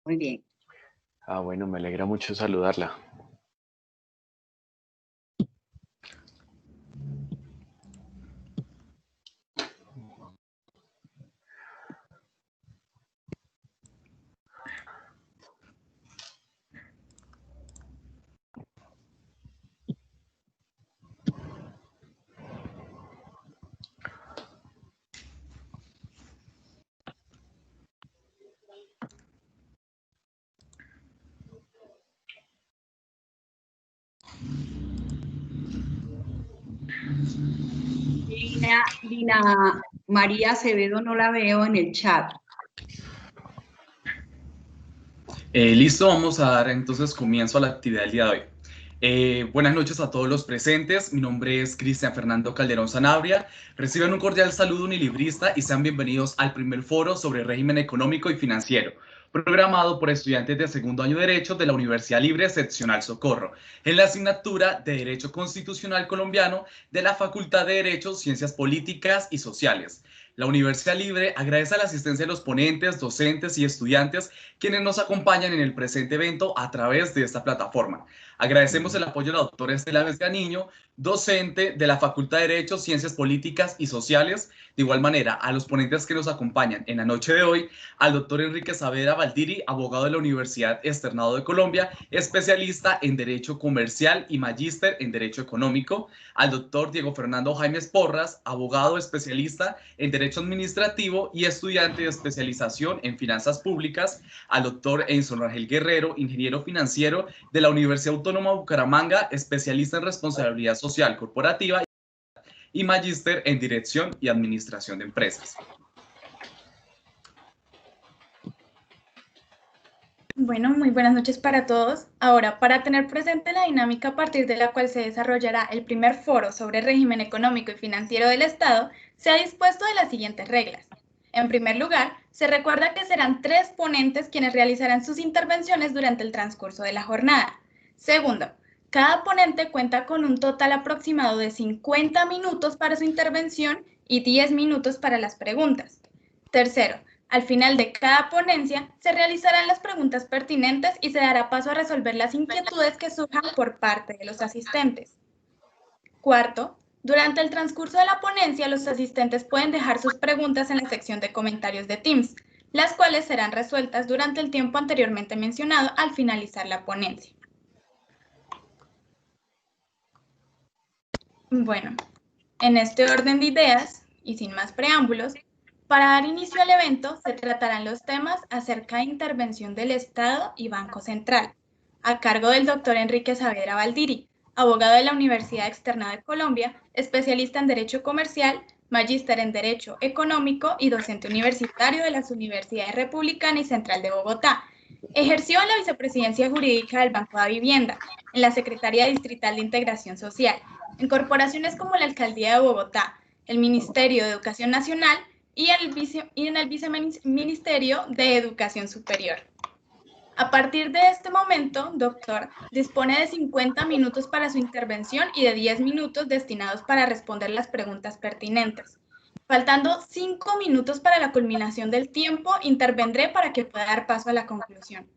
Muy bien. Bueno, me alegra mucho saludarla. Lina María Acevedo no la veo en el chat. Listo, vamos a dar entonces comienzo a la actividad del día de hoy. Buenas noches a todos los presentes. Mi nombre es Cristian Fernando Calderón Sanabria. Reciban un cordial saludo unilibrista y sean bienvenidos al primer foro sobre régimen económico y financiero, programado por estudiantes de segundo año de Derecho de la Universidad Libre Seccional Socorro, en la asignatura de Derecho Constitucional Colombiano de la Facultad de Derecho, Ciencias Políticas y Sociales. La Universidad Libre agradece la asistencia de los ponentes, docentes y estudiantes quienes nos acompañan en el presente evento a través de esta plataforma. Agradecemos el apoyo de la doctora Estela Vesganiño, docente de la Facultad de Derecho, Ciencias Políticas y Sociales. De igual manera, a los ponentes que nos acompañan en la noche de hoy, al doctor Enrique Saavedra Valdiri, abogado de la Universidad Externado de Colombia, especialista en Derecho Comercial y magíster en Derecho Económico, al doctor Diego Fernando Jaimes Porras, abogado especialista en Derecho Administrativo y estudiante de especialización en Finanzas Públicas, al doctor Enzo Rangel Guerrero, ingeniero financiero de la Universidad Autónoma de Bucaramanga, especialista en responsabilidad social corporativa y magíster en dirección y administración de empresas. Bueno, muy buenas noches para todos. Ahora, para tener presente la dinámica a partir de la cual se desarrollará el primer foro sobre régimen económico y financiero del Estado, se ha dispuesto de las siguientes reglas. En primer lugar, se recuerda que serán 3 ponentes quienes realizarán sus intervenciones durante el transcurso de la jornada. Segundo, cada ponente cuenta con un total aproximado de 50 minutos para su intervención y 10 minutos para las preguntas. Tercero, al final de cada ponencia, se realizarán las preguntas pertinentes y se dará paso a resolver las inquietudes que surjan por parte de los asistentes. Cuarto, durante el transcurso de la ponencia, los asistentes pueden dejar sus preguntas en la sección de comentarios de Teams, las cuales serán resueltas durante el tiempo anteriormente mencionado al finalizar la ponencia. Bueno, en este orden de ideas y sin más preámbulos, para dar inicio al evento, se tratarán los temas acerca de intervención del Estado y Banco Central, a cargo del doctor Enrique Saavedra Valdiri, abogado de la Universidad Externada de Colombia, especialista en Derecho Comercial, magíster en Derecho Económico y docente universitario de las Universidades Republicana y Central de Bogotá. Ejerció en la vicepresidencia jurídica del Banco de Vivienda, en la Secretaría Distrital de Integración Social, en corporaciones como la Alcaldía de Bogotá, el Ministerio de Educación Nacional y en el Viceministerio de Educación Superior. A partir de este momento, doctor, dispone de 50 minutos para su intervención y de 10 minutos destinados para responder las preguntas pertinentes. Faltando 5 minutos para la culminación del tiempo, intervendré para que pueda dar paso a la conclusión.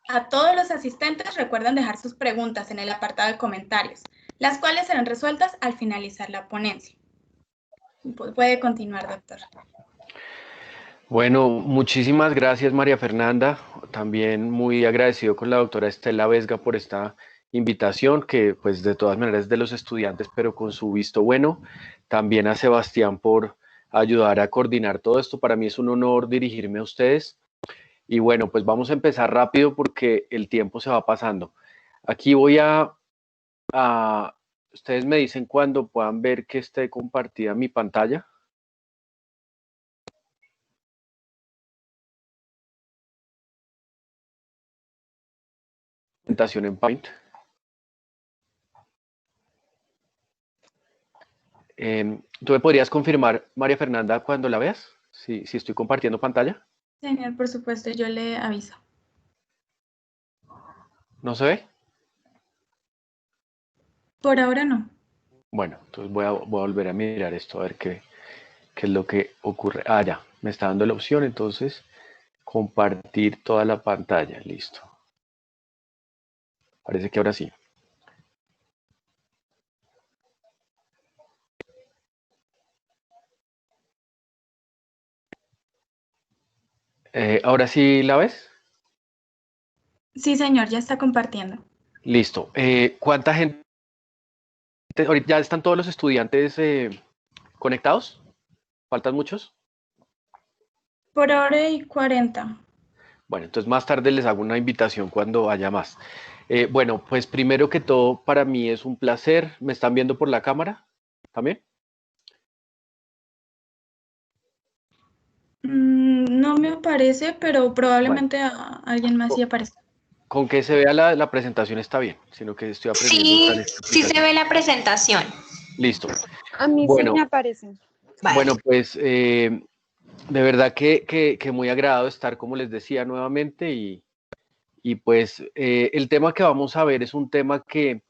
A todos los asistentes recuerden dejar sus preguntas en el apartado de comentarios, las cuales serán resueltas al finalizar la ponencia. Puede continuar, doctor. Bueno, muchísimas gracias María Fernanda. También muy agradecido con la doctora Estela Vesga por esta invitación, que pues de todas maneras es de los estudiantes, pero con su visto bueno. También a Sebastián por ayudar a coordinar todo esto. Para mí es un honor dirigirme a ustedes. Y bueno, pues vamos a empezar rápido porque el tiempo se va pasando. Aquí voy a ustedes me dicen cuando puedan ver que esté compartida mi pantalla. Presentación en Paint. ¿Tú me podrías confirmar, María Fernanda, cuando la veas? Si estoy compartiendo pantalla. Señor, por supuesto, yo le aviso. ¿No se ve? Por ahora no. Bueno, entonces voy a volver a mirar esto a ver qué es lo que ocurre. Ya, me está dando la opción, entonces compartir toda la pantalla. Listo. Parece que ahora sí. ¿Ahora sí la ves? Sí, señor, ya está compartiendo. Listo. ¿Cuánta gente? ¿Ahorita ya están todos los estudiantes conectados? ¿Faltan muchos? Por hora y 40. Bueno, entonces más tarde les hago una invitación cuando haya más. Bueno, pues primero que todo, para mí es un placer. ¿Me están viendo por la cámara también? No me aparece, pero probablemente Bueno, a alguien más sí aparezca. con que se vea la presentación está bien, sino que estoy aprendiendo a usar esta Sí se aplicación. ve la presentación. Listo. A mí sí Bueno, me aparecen. Vale. bueno, pues de verdad que muy agradado estar, como les decía, nuevamente y pues el tema que vamos a ver es un tema que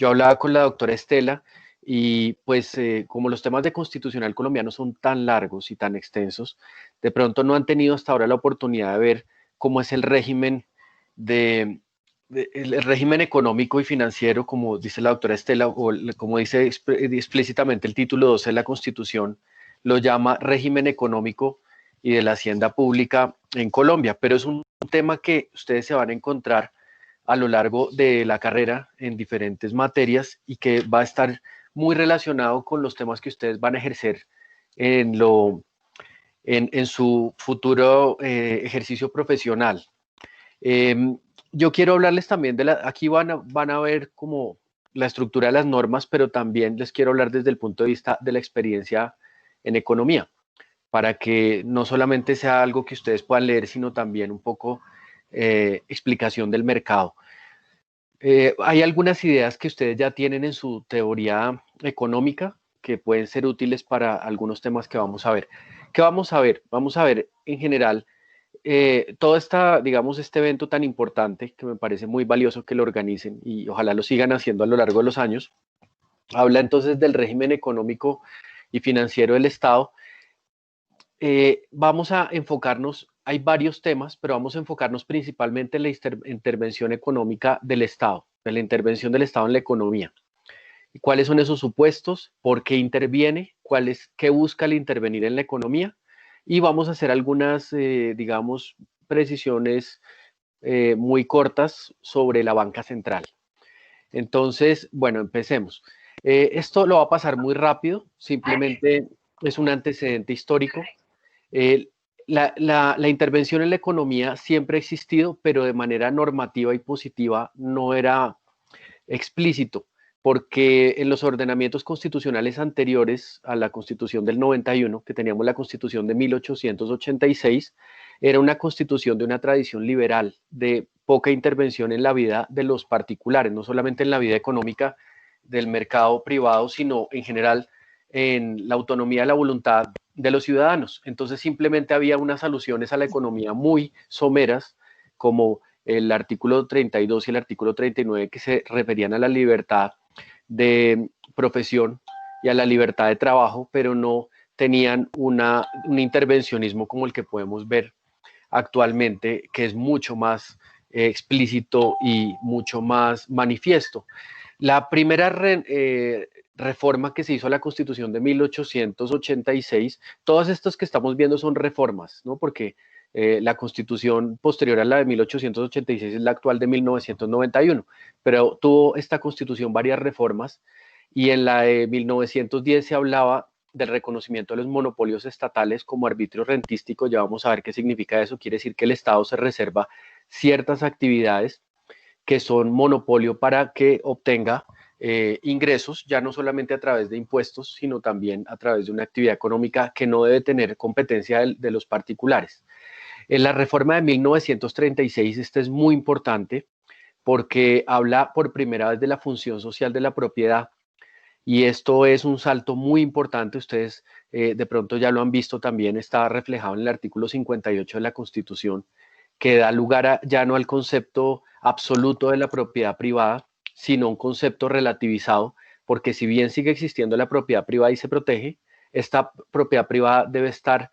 yo hablaba con la doctora Estela y pues como los temas de constitucional colombiano son tan largos y tan extensos, de pronto no han tenido hasta ahora la oportunidad de ver cómo es el régimen el régimen económico y financiero, como dice la doctora Estela, o como dice explícitamente el título 12 de la Constitución, lo llama régimen económico y de la hacienda pública en Colombia, pero es un tema que ustedes se van a encontrar a lo largo de la carrera en diferentes materias y que va a estar muy relacionado con los temas que ustedes van a ejercer en su futuro ejercicio profesional. Yo quiero hablarles también aquí van a ver como la estructura de las normas, pero también les quiero hablar desde el punto de vista de la experiencia en economía, para que no solamente sea algo que ustedes puedan leer, sino también un poco explicación del mercado. Hay algunas ideas que ustedes ya tienen en su teoría económica que pueden ser útiles para algunos temas que vamos a ver. ¿Qué vamos a ver? Vamos a ver en general todo digamos, este evento tan importante que me parece muy valioso que lo organicen y ojalá lo sigan haciendo a lo largo de los años. Habla entonces del régimen económico y financiero del Estado. Vamos a enfocarnos, hay varios temas, pero vamos a enfocarnos principalmente en la intervención económica del Estado, en la intervención del Estado en la economía. ¿Y cuáles son esos supuestos? ¿Por qué interviene? ¿Qué busca al intervenir en la economía? Y vamos a hacer algunas, digamos, precisiones muy cortas sobre la banca central. Entonces, bueno, empecemos. Esto lo va a pasar muy rápido, simplemente es un antecedente histórico. La intervención en la economía siempre ha existido, pero de manera normativa y positiva no era explícito, porque en los ordenamientos constitucionales anteriores a la Constitución del 91, que teníamos la Constitución de 1886, era una constitución de una tradición liberal, de poca intervención en la vida de los particulares, no solamente en la vida económica del mercado privado, sino en general en la autonomía de la voluntad de los ciudadanos. Entonces simplemente había unas alusiones a la economía muy someras, como el artículo 32 y el artículo 39, que se referían a la libertad de profesión y a la libertad de trabajo, pero no tenían un intervencionismo como el que podemos ver actualmente, que es mucho más explícito y mucho más manifiesto. La primera reforma que se hizo a la Constitución de 1886, todas estas que estamos viendo son reformas, ¿no? Porque la Constitución posterior a la de 1886 es la actual de 1991, pero tuvo esta Constitución varias reformas y en la de 1910 se hablaba del reconocimiento de los monopolios estatales como arbitrio rentístico. Ya vamos a ver qué significa eso. Quiere decir que el Estado se reserva ciertas actividades que son monopolio para que obtenga ingresos, ya no solamente a través de impuestos, sino también a través de una actividad económica que no debe tener competencia de los particulares. En la reforma de 1936, esta es muy importante porque habla por primera vez de la función social de la propiedad y esto es un salto muy importante. Ustedes de pronto ya lo han visto también, está reflejado en el artículo 58 de la Constitución, que da lugar ya no al concepto absoluto de la propiedad privada, sino un concepto relativizado, porque si bien sigue existiendo la propiedad privada y se protege, esta propiedad privada debe estar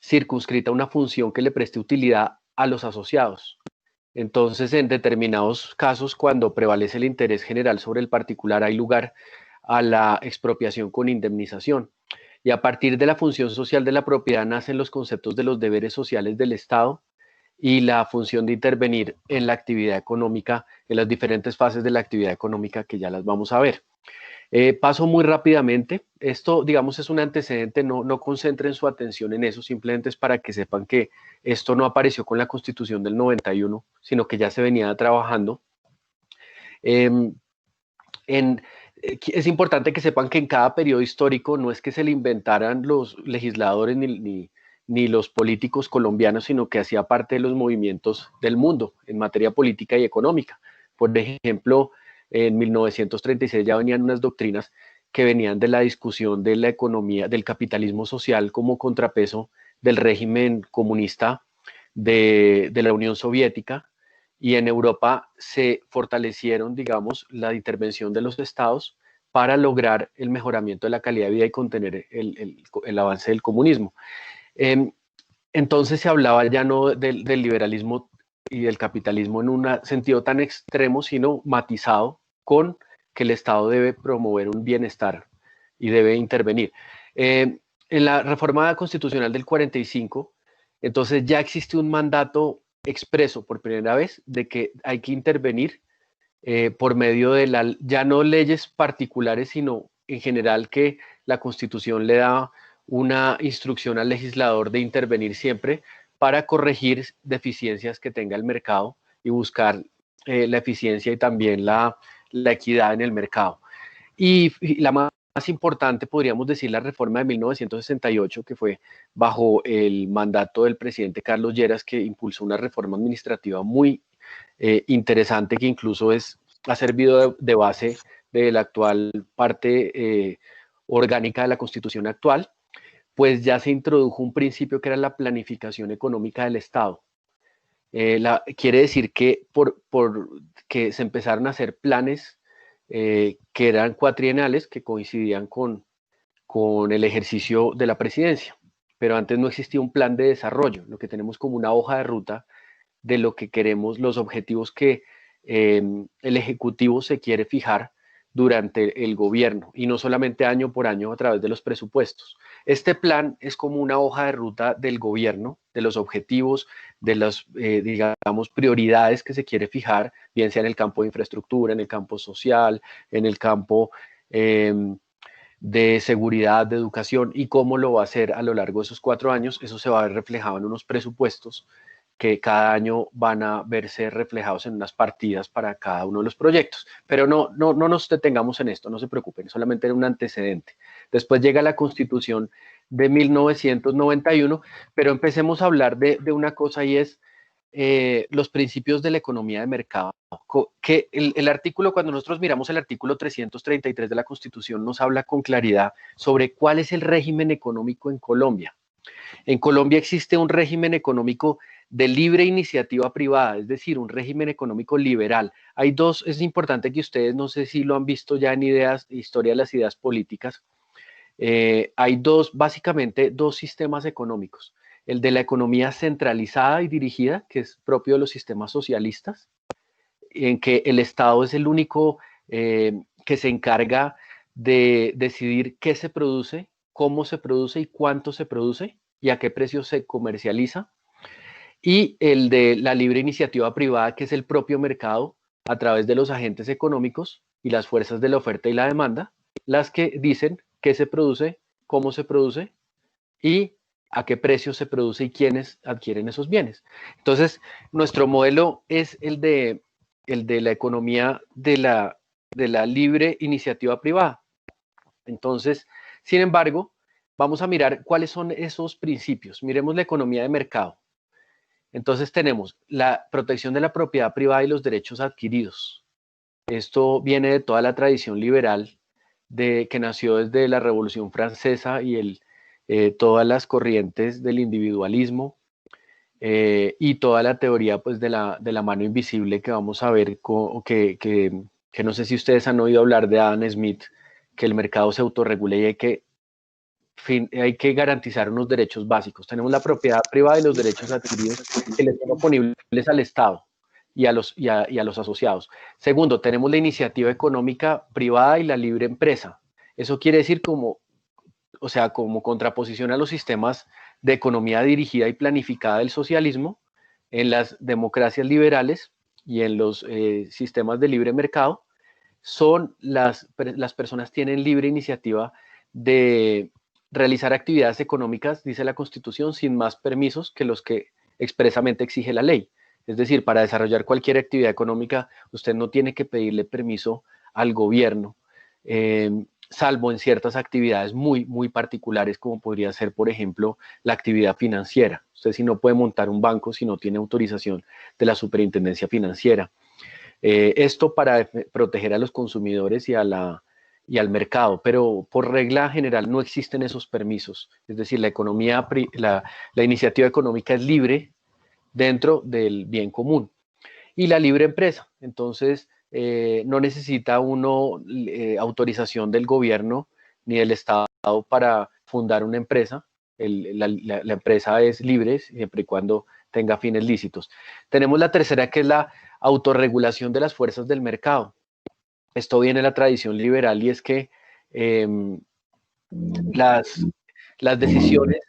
circunscrita a una función que le preste utilidad a los asociados. Entonces, en determinados casos, cuando prevalece el interés general sobre el particular, hay lugar a la expropiación con indemnización. Y a partir de la función social de la propiedad nacen los conceptos de los deberes sociales del Estado y la función de intervenir en la actividad económica, en las diferentes fases de la actividad económica que ya las vamos a ver. Paso muy rápidamente. Esto, digamos, es un antecedente, no concentren su atención en eso, simplemente es para que sepan que esto no apareció con la Constitución del 91, sino que ya se venía trabajando. Es importante que sepan que en cada periodo histórico no es que se le inventaran los legisladores ni los políticos colombianos, sino que hacía parte de los movimientos del mundo en materia política y económica. Por ejemplo, en 1936 ya venían unas doctrinas que venían de la discusión de la economía, del capitalismo social como contrapeso del régimen comunista de la Unión Soviética, y en Europa se fortalecieron, digamos, la intervención de los estados para lograr el mejoramiento de la calidad de vida y contener el avance del comunismo. Entonces se hablaba ya no del liberalismo y del capitalismo en un sentido tan extremo, sino matizado con que el Estado debe promover un bienestar y debe intervenir. En la reforma constitucional del 45, entonces ya existe un mandato expreso por primera vez de que hay que intervenir por medio de ya no leyes particulares, sino en general que la Constitución le da una instrucción al legislador de intervenir siempre para corregir deficiencias que tenga el mercado y buscar la eficiencia y también la equidad en el mercado. Y la más importante, podríamos decir, la reforma de 1968, que fue bajo el mandato del presidente Carlos Lleras, que impulsó una reforma administrativa muy interesante, que incluso ha servido de base de la actual parte orgánica de la Constitución actual. Pues ya se introdujo un principio que era la planificación económica del Estado. Quiere decir que que se empezaron a hacer planes que eran cuatrienales, que coincidían con el ejercicio de la presidencia, pero antes no existía un plan de desarrollo, lo que tenemos como una hoja de ruta de lo que queremos, los objetivos que el Ejecutivo se quiere fijar durante el gobierno, y no solamente año por año a través de los presupuestos. Este plan es como una hoja de ruta del gobierno, de los objetivos, de las, digamos, prioridades que se quiere fijar, bien sea en el campo de infraestructura, en el campo social, en el campo de seguridad, de educación, y cómo lo va a hacer a lo largo de esos 4 años. Eso se va a ver reflejado en unos presupuestos que cada año van a verse reflejados en unas partidas para cada uno de los proyectos. Pero no nos detengamos en esto, no se preocupen, solamente era un antecedente. Después llega la Constitución de 1991, pero empecemos a hablar de una cosa, y es los principios de la economía de mercado. Que el artículo, cuando nosotros miramos el artículo 333 de la Constitución, nos habla con claridad sobre cuál es el régimen económico en Colombia. En Colombia existe un régimen económico de libre iniciativa privada, es decir, un régimen económico liberal. Hay dos, es importante que ustedes, no sé si lo han visto ya en historia de las ideas políticas, hay básicamente dos sistemas económicos: el de la economía centralizada y dirigida, que es propio de los sistemas socialistas, en que el Estado es el único que se encarga de decidir qué se produce, cómo se produce y cuánto se produce y a qué precio se comercializa. Y el de la libre iniciativa privada, que es el propio mercado a través de los agentes económicos y las fuerzas de la oferta y la demanda, las que dicen qué se produce, cómo se produce y a qué precio se produce y quiénes adquieren esos bienes. Entonces, nuestro modelo es el de la economía de la libre iniciativa privada. Entonces, sin embargo, vamos a mirar cuáles son esos principios. Miremos la economía de mercado. Entonces tenemos la protección de la propiedad privada y los derechos adquiridos. Esto viene de toda la tradición liberal que nació desde la Revolución Francesa y todas las corrientes del individualismo y toda la teoría, pues, de la mano invisible, que vamos a ver, que no sé si ustedes han oído hablar de Adam Smith, que el mercado se autorregula y hay que hay que garantizar unos derechos básicos. Tenemos la propiedad privada y los derechos adquiridos que les son oponibles al Estado y a los asociados. Segundo, tenemos la iniciativa económica privada y la libre empresa. Eso quiere decir como contraposición a los sistemas de economía dirigida y planificada del socialismo, en las democracias liberales y en los sistemas de libre mercado, las personas tienen libre iniciativa de realizar actividades económicas, dice la Constitución, sin más permisos que los que expresamente exige la ley. Es decir, para desarrollar cualquier actividad económica, usted no tiene que pedirle permiso al gobierno, salvo en ciertas actividades muy, muy particulares, como podría ser, por ejemplo, la actividad financiera. Usted sí no puede montar un banco si no tiene autorización de la Superintendencia Financiera. Esto para proteger a los consumidores y al mercado, pero por regla general no existen esos permisos. Es decir, la iniciativa económica es libre dentro del bien común. Y la libre empresa, entonces no necesita uno autorización del gobierno ni del Estado para fundar una empresa. La empresa es libre siempre y cuando tenga fines lícitos. Tenemos la tercera, que es la autorregulación de las fuerzas del mercado. Esto viene de la tradición liberal y es que las decisiones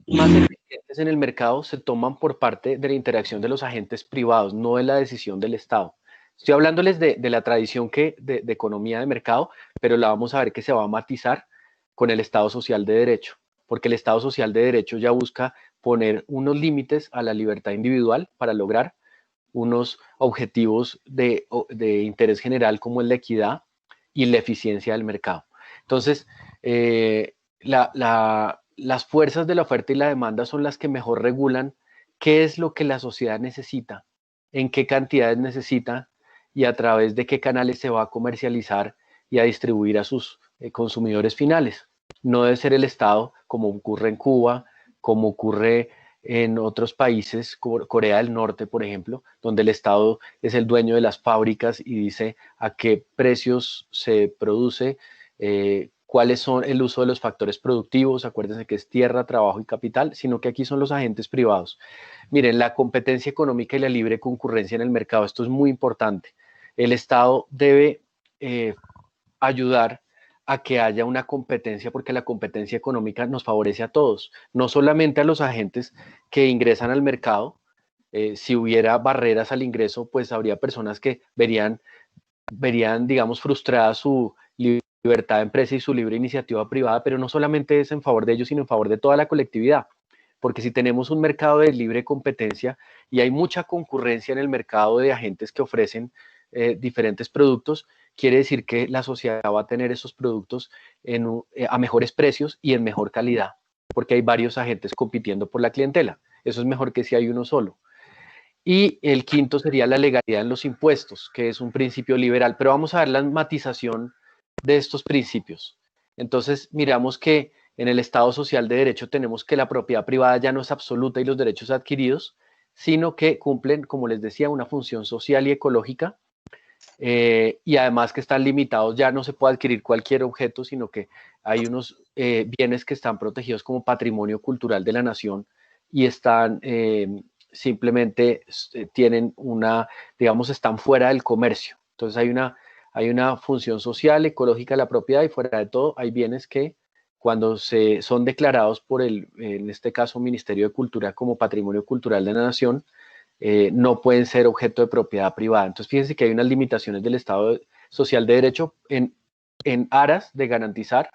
más eficientes en el mercado se toman por parte de la interacción de los agentes privados, no de la decisión del Estado. Estoy hablándoles de la tradición de economía de mercado, pero la vamos a ver que se va a matizar con el Estado social de derecho, porque el Estado social de derecho ya busca poner unos límites a la libertad individual para lograr unos objetivos de interés general como es la equidad y la eficiencia del mercado. Entonces, las fuerzas de la oferta y la demanda son las que mejor regulan qué es lo que la sociedad necesita, en qué cantidades necesita y a través de qué canales se va a comercializar y a distribuir a sus consumidores finales. No debe ser el Estado, como ocurre en Cuba, como ocurre en otros países, como Corea del Norte, por ejemplo, donde el Estado es el dueño de las fábricas y dice a qué precios se produce, cuáles son el uso de los factores productivos, acuérdense que es tierra, trabajo y capital, sino que aquí son los agentes privados. Miren, la competencia económica y la libre concurrencia en el mercado, esto es muy importante. El Estado debe ayudar a que haya una competencia, porque la competencia económica nos favorece a todos, no solamente a los agentes que ingresan al mercado. Si hubiera barreras al ingreso, pues habría personas que verían, digamos, frustrada su libertad de empresa y su libre iniciativa privada, pero no solamente es en favor de ellos, sino en favor de toda la colectividad. Porque si tenemos un mercado de libre competencia y hay mucha concurrencia en el mercado de agentes que ofrecen diferentes productos, quiere decir que la sociedad va a tener esos productos a mejores precios y en mejor calidad, porque hay varios agentes compitiendo por la clientela. Eso es mejor que si hay uno solo. Y el quinto sería la legalidad en los impuestos, que es un principio liberal, pero vamos a ver la matización de estos principios. Entonces, miramos que en el Estado social de derecho tenemos que la propiedad privada ya no es absoluta y los derechos adquiridos, sino que cumplen, como les decía, una función social y ecológica, y además que están limitados, ya no se puede adquirir cualquier objeto, sino que hay unos bienes que están protegidos como patrimonio cultural de la nación y están simplemente tienen digamos, están fuera del comercio. Entonces hay una función social, ecológica de la propiedad y fuera de todo hay bienes que cuando son declarados por en este caso, Ministerio de Cultura como patrimonio cultural de la nación, no pueden ser objeto de propiedad privada. Entonces, fíjense que hay unas limitaciones del Estado social de derecho en aras de garantizar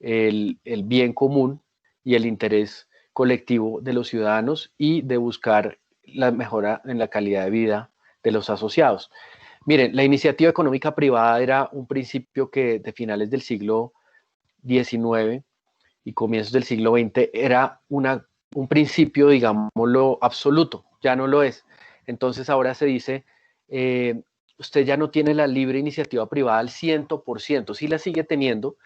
el bien común y el interés colectivo de los ciudadanos y de buscar la mejora en la calidad de vida de los asociados. Miren, la iniciativa económica privada era un principio que de finales del siglo XIX y comienzos del siglo XX era un principio, digámoslo, absoluto, ya no lo es. Entonces ahora se dice, usted ya no tiene la libre iniciativa privada al 100%, sí la sigue teniendo,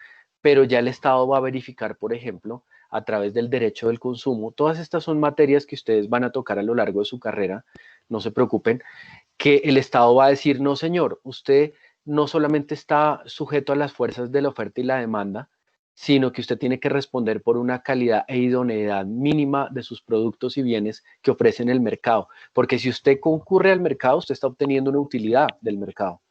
pero ya el Estado va a verificar, por ejemplo, a través del derecho del consumo. Todas estas son materias que ustedes van a tocar a lo largo de su carrera, no se preocupen, que el Estado va a decir, no señor, usted no solamente está sujeto a las fuerzas de la oferta y la demanda, sino que usted tiene que responder por una calidad e idoneidad mínima de sus productos y bienes que ofrecen el mercado. Porque si usted concurre al mercado, usted está obteniendo una utilidad del mercado.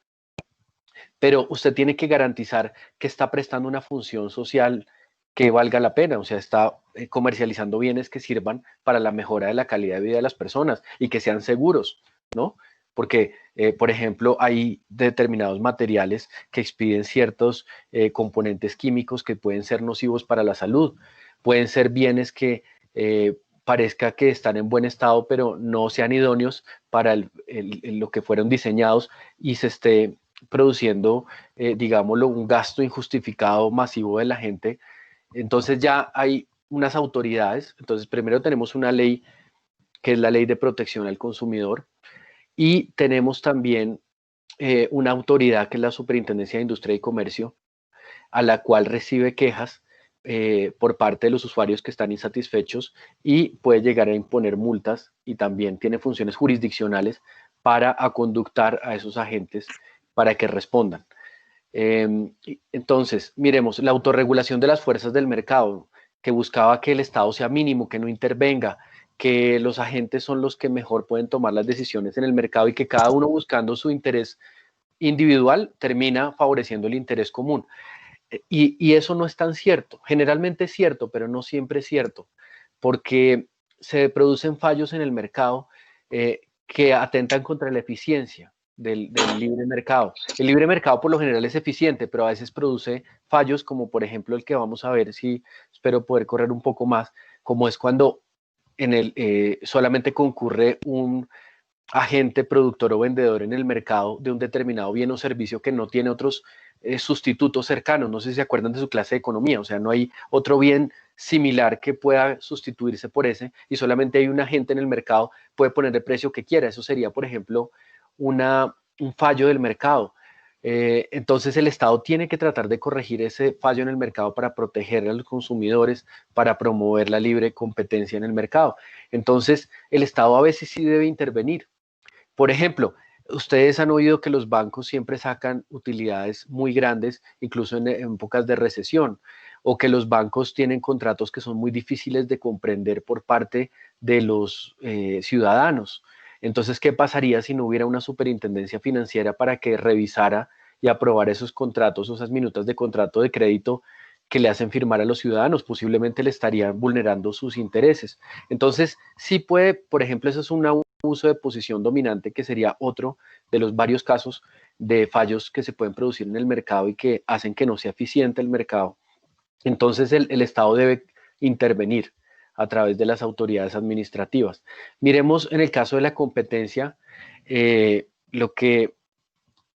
Pero usted tiene que garantizar que está prestando una función social que valga la pena, o sea, está comercializando bienes que sirvan para la mejora de la calidad de vida de las personas y que sean seguros, ¿no? Porque, por ejemplo, hay determinados materiales que expiden ciertos componentes químicos que pueden ser nocivos para la salud. Pueden ser bienes que parezca que están en buen estado, pero no sean idóneos para lo que fueron diseñados y se esté produciendo, digámoslo, un gasto injustificado masivo de la gente. Entonces ya hay unas autoridades. Entonces primero tenemos una ley que es la Ley de Protección al Consumidor, y tenemos también una autoridad que es la Superintendencia de Industria y Comercio, a la cual recibe quejas por parte de los usuarios que están insatisfechos y puede llegar a imponer multas, y también tiene funciones jurisdiccionales para aconductar a esos agentes para que respondan. Entonces, miremos, la autorregulación de las fuerzas del mercado, que buscaba que el Estado sea mínimo, que no intervenga, que los agentes son los que mejor pueden tomar las decisiones en el mercado y que cada uno buscando su interés individual termina favoreciendo el interés común. Y eso no es tan cierto. Generalmente es cierto, pero no siempre es cierto, porque se producen fallos en el mercado que atentan contra la eficiencia del libre mercado. El libre mercado por lo general es eficiente, pero a veces produce fallos, como por ejemplo el que vamos a ver, si espero poder correr un poco más, como es cuando solamente concurre un agente productor o vendedor en el mercado de un determinado bien o servicio que no tiene otros sustitutos cercanos. No sé si se acuerdan de su clase de economía, o sea, no hay otro bien similar que pueda sustituirse por ese, y solamente hay un agente en el mercado, puede poner el precio que quiera. Eso sería, por ejemplo, un fallo del mercado. Entonces el Estado tiene que tratar de corregir ese fallo en el mercado para proteger a los consumidores, para promover la libre competencia en el mercado. Entonces el Estado a veces sí debe intervenir. Por ejemplo, ustedes han oído que los bancos siempre sacan utilidades muy grandes, incluso en épocas de recesión, o que los bancos tienen contratos que son muy difíciles de comprender por parte de los ciudadanos. Entonces, ¿qué pasaría si no hubiera una superintendencia financiera para que revisara y aprobara esos contratos, o esas minutas de contrato de crédito que le hacen firmar a los ciudadanos? Posiblemente le estarían vulnerando sus intereses. Entonces, sí puede, por ejemplo, eso es un uso de posición dominante, que sería otro de los varios casos de fallos que se pueden producir en el mercado y que hacen que no sea eficiente el mercado. Entonces, el Estado debe intervenir a través de las autoridades administrativas. Miremos en el caso de la competencia, lo que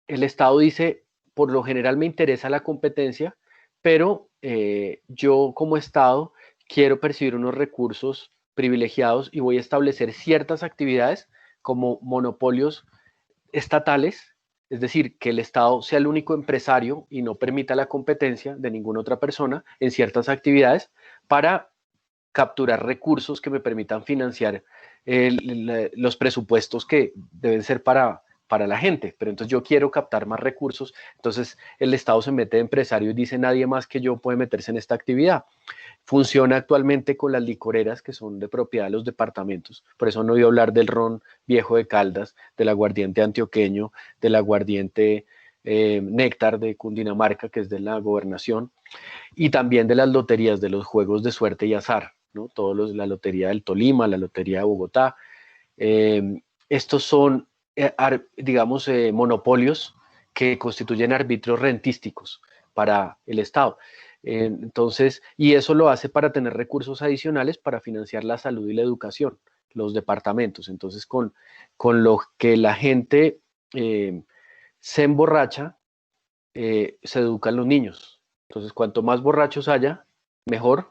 el Estado dice: por lo general me interesa la competencia, pero yo como Estado quiero percibir unos recursos privilegiados y voy a establecer ciertas actividades como monopolios estatales, es decir, que el Estado sea el único empresario y no permita la competencia de ninguna otra persona en ciertas actividades, para capturar recursos que me permitan financiar los presupuestos que deben ser para la gente. Pero entonces yo quiero captar más recursos, entonces el Estado se mete de empresario y dice: nadie más que yo puede meterse en esta actividad. Funciona actualmente con las licoreras, que son de propiedad de los departamentos. Por eso han oído hablar del ron viejo de Caldas, del aguardiente antioqueño, del aguardiente Néctar de Cundinamarca, que es de la gobernación, y también de las loterías, de los juegos de suerte y azar, ¿no? La lotería del Tolima, la lotería de Bogotá. Estos son, digamos, monopolios que constituyen arbitrios rentísticos para el Estado. Entonces, y eso lo hace para tener recursos adicionales para financiar la salud y la educación, los departamentos. Entonces, con lo que la gente se emborracha, se educan los niños. Entonces, cuanto más borrachos haya, mejor,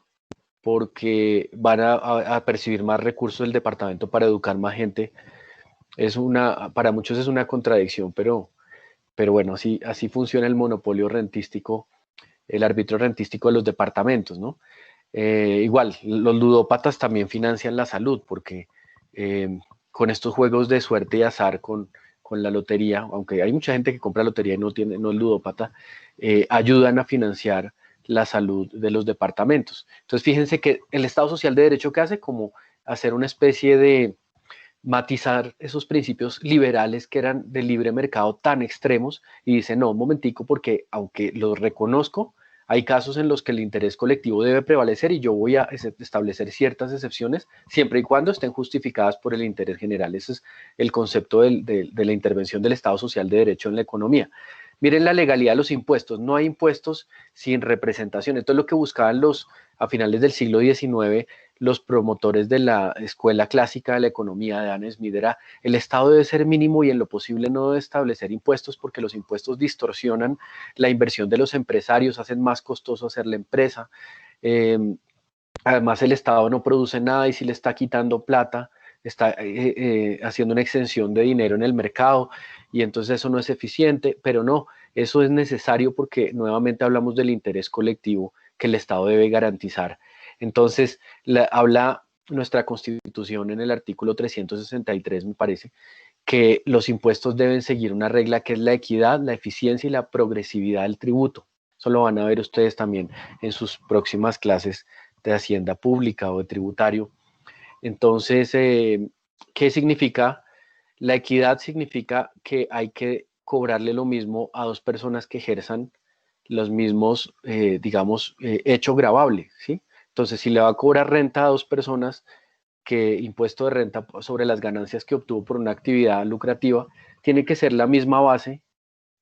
porque van a percibir más recursos del departamento para educar más gente. Para muchos es una contradicción, pero bueno, así funciona el monopolio rentístico, el arbitrio rentístico de los departamentos, ¿no? Igual, los ludópatas también financian la salud, porque con estos juegos de suerte y azar, con la lotería, aunque hay mucha gente que compra lotería y no es ludópata, ayudan a financiar la salud de los departamentos. Entonces, fíjense que el Estado Social de Derecho, ¿qué hace? Como hacer una especie de matizar esos principios liberales que eran de libre mercado tan extremos y dice, no, un momentico, porque aunque los reconozco, hay casos en los que el interés colectivo debe prevalecer y yo voy a establecer ciertas excepciones siempre y cuando estén justificadas por el interés general. Ese es el concepto de la intervención del Estado Social de Derecho en la economía. Miren la legalidad de los impuestos. No hay impuestos sin representación. Esto es lo que buscaban a finales del siglo XIX, los promotores de la escuela clásica de la economía de Adam Smith. Era, el Estado debe ser mínimo y en lo posible no debe establecer impuestos porque los impuestos distorsionan la inversión de los empresarios, hacen más costoso hacer la empresa. Además, el Estado no produce nada y si le está quitando plata, está haciendo una extensión de dinero en el mercado y entonces eso no es eficiente, pero no, eso es necesario porque nuevamente hablamos del interés colectivo que el Estado debe garantizar. Entonces, habla nuestra Constitución en el artículo 363, me parece, que los impuestos deben seguir una regla que es la equidad, la eficiencia y la progresividad del tributo. Eso lo van a ver ustedes también en sus próximas clases de Hacienda Pública o de tributario. Entonces, ¿qué significa? La equidad significa que hay que cobrarle lo mismo a dos personas que ejerzan los mismos, digamos, hecho gravable, ¿sí? Entonces, si le va a cobrar renta a dos personas, que impuesto de renta sobre las ganancias que obtuvo por una actividad lucrativa, tiene que ser la misma base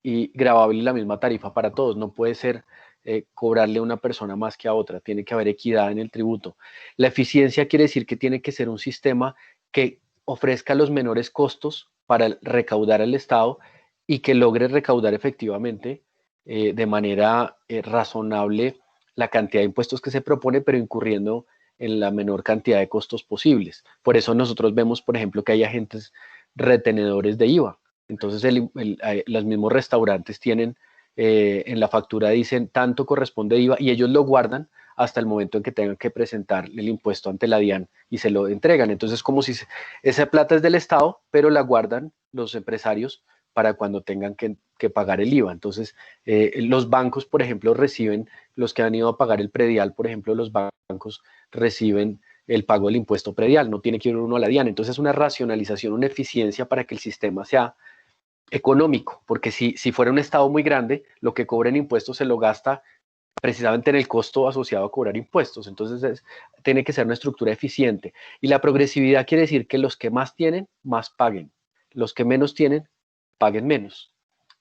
y gravable la misma tarifa para todos. No puede ser cobrarle a una persona más que a otra, tiene que haber equidad en el tributo. La eficiencia quiere decir que tiene que ser un sistema que ofrezca los menores costos para recaudar al Estado y que logre recaudar efectivamente de manera razonable la cantidad de impuestos que se propone, pero incurriendo en la menor cantidad de costos posibles. Por eso nosotros vemos, por ejemplo, que hay agentes retenedores de IVA. Entonces, los mismos restaurantes tienen, en la factura dicen, tanto corresponde IVA, y ellos lo guardan hasta el momento en que tengan que presentar el impuesto ante la DIAN y se lo entregan. Entonces, como si esa plata es del Estado, pero la guardan los empresarios para cuando tengan que pagar el IVA. Entonces, los bancos, por ejemplo, reciben, los que han ido a pagar el predial, por ejemplo, los bancos reciben el pago del impuesto predial, no tiene que ir uno a la DIAN. Entonces, es una racionalización, una eficiencia para que el sistema sea económico, porque si fuera un Estado muy grande, lo que cobra en impuestos se lo gasta precisamente en el costo asociado a cobrar impuestos. Entonces, tiene que ser una estructura eficiente. Y la progresividad quiere decir que los que más tienen, más paguen. Los que menos tienen, paguen menos.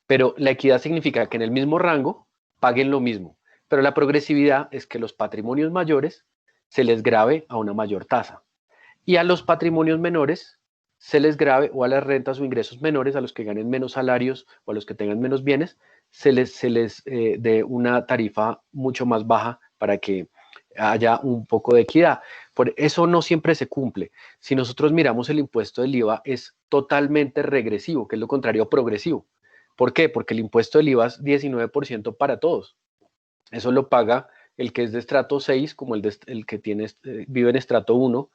Pero la equidad significa que en el mismo rango paguen lo mismo. Pero la progresividad es que los patrimonios mayores se les grave a una mayor tasa. Y a los patrimonios menores se les grave, o a las rentas o ingresos menores, a los que ganen menos salarios o a los que tengan menos bienes, se les dé una tarifa mucho más baja para que haya un poco de equidad. Por eso no siempre se cumple. Si nosotros miramos el impuesto del IVA, es totalmente regresivo, que es lo contrario a progresivo. ¿Por qué? Porque el impuesto del IVA es 19% para todos. Eso lo paga el que es de estrato 6, como el que vive en estrato 1,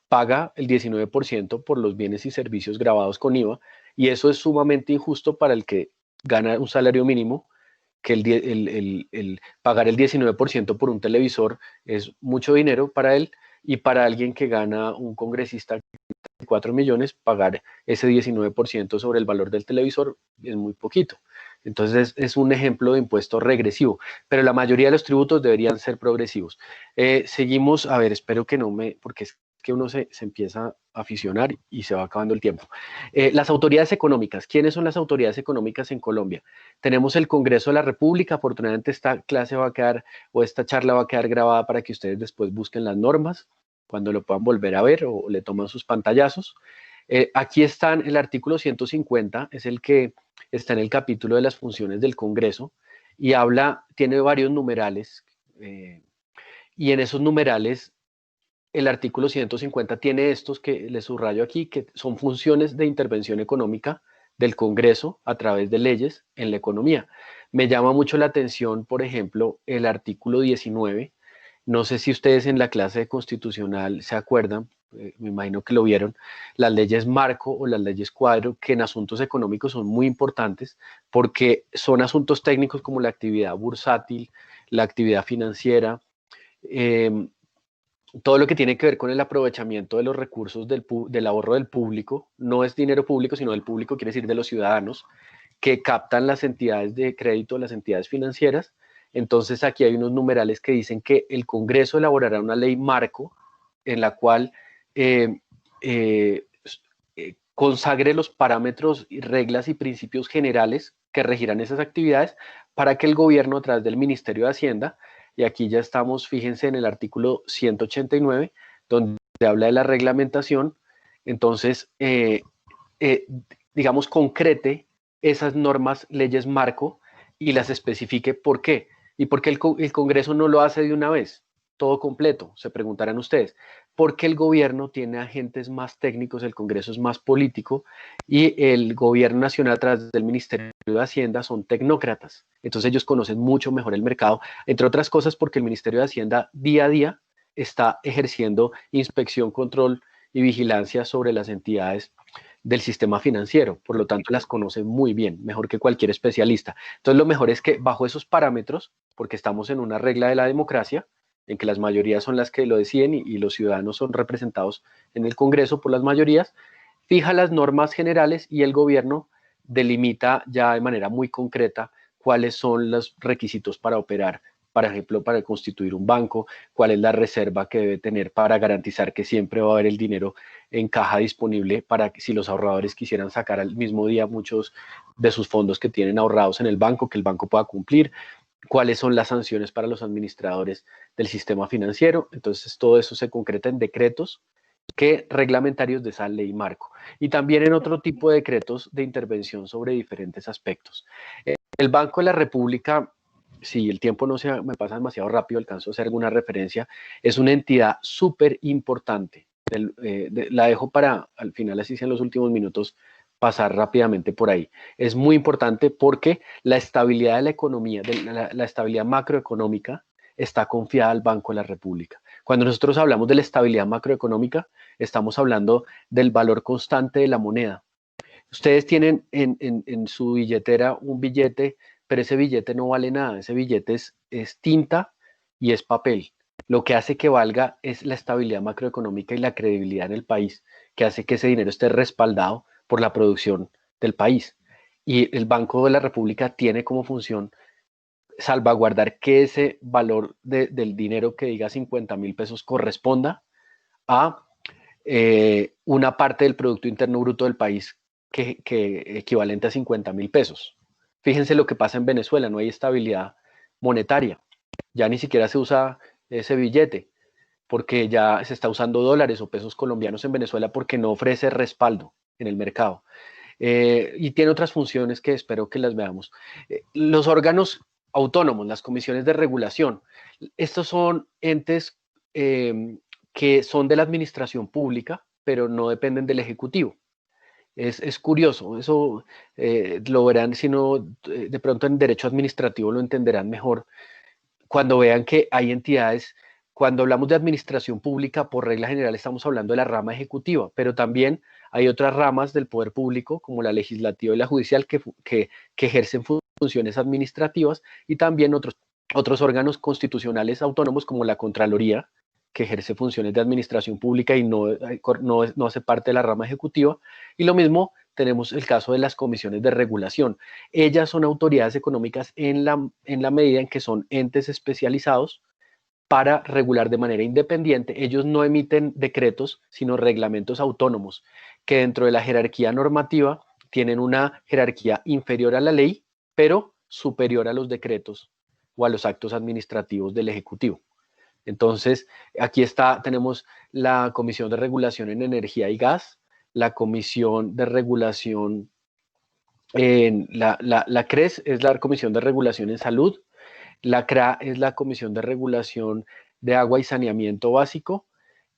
paga el 19% por los bienes y servicios gravados con IVA, y eso es sumamente injusto para el que gana un salario mínimo, que el pagar el 19% por un televisor es mucho dinero para él, y para alguien que gana, un congresista, 4 millones, pagar ese 19% sobre el valor del televisor es muy poquito. Entonces es un ejemplo de impuesto regresivo, pero la mayoría de los tributos deberían ser progresivos. Seguimos, a ver, espero que no porque es que uno se empieza a aficionar y se va acabando el tiempo. Las autoridades económicas. ¿Quiénes son las autoridades económicas en Colombia? Tenemos el Congreso de la República. Afortunadamente esta clase va a quedar, o esta charla va a quedar grabada para que ustedes después busquen las normas, cuando lo puedan volver a ver o le toman sus pantallazos. Aquí están, el artículo 150, es el que está en el capítulo de las funciones del Congreso, y tiene varios numerales, y en esos numerales el artículo 150 tiene estos que les subrayo aquí, que son funciones de intervención económica del Congreso a través de leyes en la economía. Me llama mucho la atención, por ejemplo, el artículo 19. No sé si ustedes en la clase constitucional se acuerdan, me imagino que lo vieron, las leyes marco o las leyes cuadro, que en asuntos económicos son muy importantes porque son asuntos técnicos como la actividad bursátil, la actividad financiera, todo lo que tiene que ver con el aprovechamiento de los recursos del ahorro del público. No es dinero público, sino del público, quiere decir de los ciudadanos, que captan las entidades de crédito, las entidades financieras. Entonces aquí hay unos numerales que dicen que el Congreso elaborará una ley marco en la cual consagre los parámetros, reglas y principios generales que regirán esas actividades para que el gobierno, a través del Ministerio de Hacienda, y aquí ya estamos, fíjense en el artículo 189, donde habla de la reglamentación, entonces, digamos, concrete esas normas, leyes marco, y las especifique. ¿Por qué? Y porque el Congreso no lo hace de una vez, todo completo, se preguntarán ustedes. Porque el gobierno tiene agentes más técnicos, el Congreso es más político, y el gobierno nacional, a través del Ministerio de Hacienda, son tecnócratas. Entonces ellos conocen mucho mejor el mercado, entre otras cosas porque el Ministerio de Hacienda día a día está ejerciendo inspección, control y vigilancia sobre las entidades del sistema financiero, por lo tanto las conoce muy bien, mejor que cualquier especialista. Entonces lo mejor es que bajo esos parámetros, porque estamos en una regla de la democracia, en que las mayorías son las que lo deciden y los ciudadanos son representados en el Congreso por las mayorías, fija las normas generales y el gobierno delimita ya de manera muy concreta cuáles son los requisitos para operar, por ejemplo, para constituir un banco, cuál es la reserva que debe tener para garantizar que siempre va a haber el dinero en caja disponible para que si los ahorradores quisieran sacar al mismo día muchos de sus fondos que tienen ahorrados en el banco, que el banco pueda cumplir, cuáles son las sanciones para los administradores del sistema financiero. Entonces todo eso se concreta en decretos que reglamentarios de esa ley marco, y también en otro tipo de decretos de intervención sobre diferentes aspectos. El Banco de la República, si el tiempo no me pasa demasiado rápido, alcanzo a hacer alguna referencia, es una entidad súper importante. La dejo para al final, así sea en los últimos minutos, pasar rápidamente por ahí. Es muy importante porque la estabilidad de la economía, la estabilidad macroeconómica, está confiada al Banco de la República. Cuando nosotros hablamos de la estabilidad macroeconómica, estamos hablando del valor constante de la moneda. Ustedes tienen en su billetera un billete, pero ese billete no vale nada, ese billete es tinta y es papel. Lo que hace que valga es la estabilidad macroeconómica y la credibilidad en el país, que hace que ese dinero esté respaldado por la producción del país. Y el Banco de la República tiene como función salvaguardar que ese valor del dinero que diga 50.000 pesos corresponda a una parte del Producto Interno Bruto del país que equivalente a 50.000 pesos. Fíjense lo que pasa en Venezuela, no hay estabilidad monetaria, ya ni siquiera se usa ese billete, porque ya se está usando dólares o pesos colombianos en Venezuela porque no ofrece respaldo en el mercado. Y tiene otras funciones que espero que las veamos. Los órganos autónomos, las comisiones de regulación, estos son entes que son de la administración pública, pero no dependen del Ejecutivo. Es curioso, eso lo verán, si no, de pronto en derecho administrativo lo entenderán mejor, cuando vean que hay entidades, cuando hablamos de administración pública, por regla general estamos hablando de la rama ejecutiva, pero también hay otras ramas del poder público, como la legislativa y la judicial, que ejercen funciones administrativas, y también otros órganos constitucionales autónomos, como la Contraloría, que ejerce funciones de administración pública y no hace parte de la rama ejecutiva. Y lo mismo tenemos el caso de las comisiones de regulación. Ellas son autoridades económicas en la medida en que son entes especializados para regular de manera independiente. Ellos no emiten decretos, sino reglamentos autónomos, que dentro de la jerarquía normativa tienen una jerarquía inferior a la ley, pero superior a los decretos o a los actos administrativos del Ejecutivo. Entonces, aquí tenemos la Comisión de Regulación en Energía y Gas, la Comisión de Regulación la CRES es la Comisión de Regulación en Salud, la CRA es la Comisión de Regulación de Agua y Saneamiento Básico,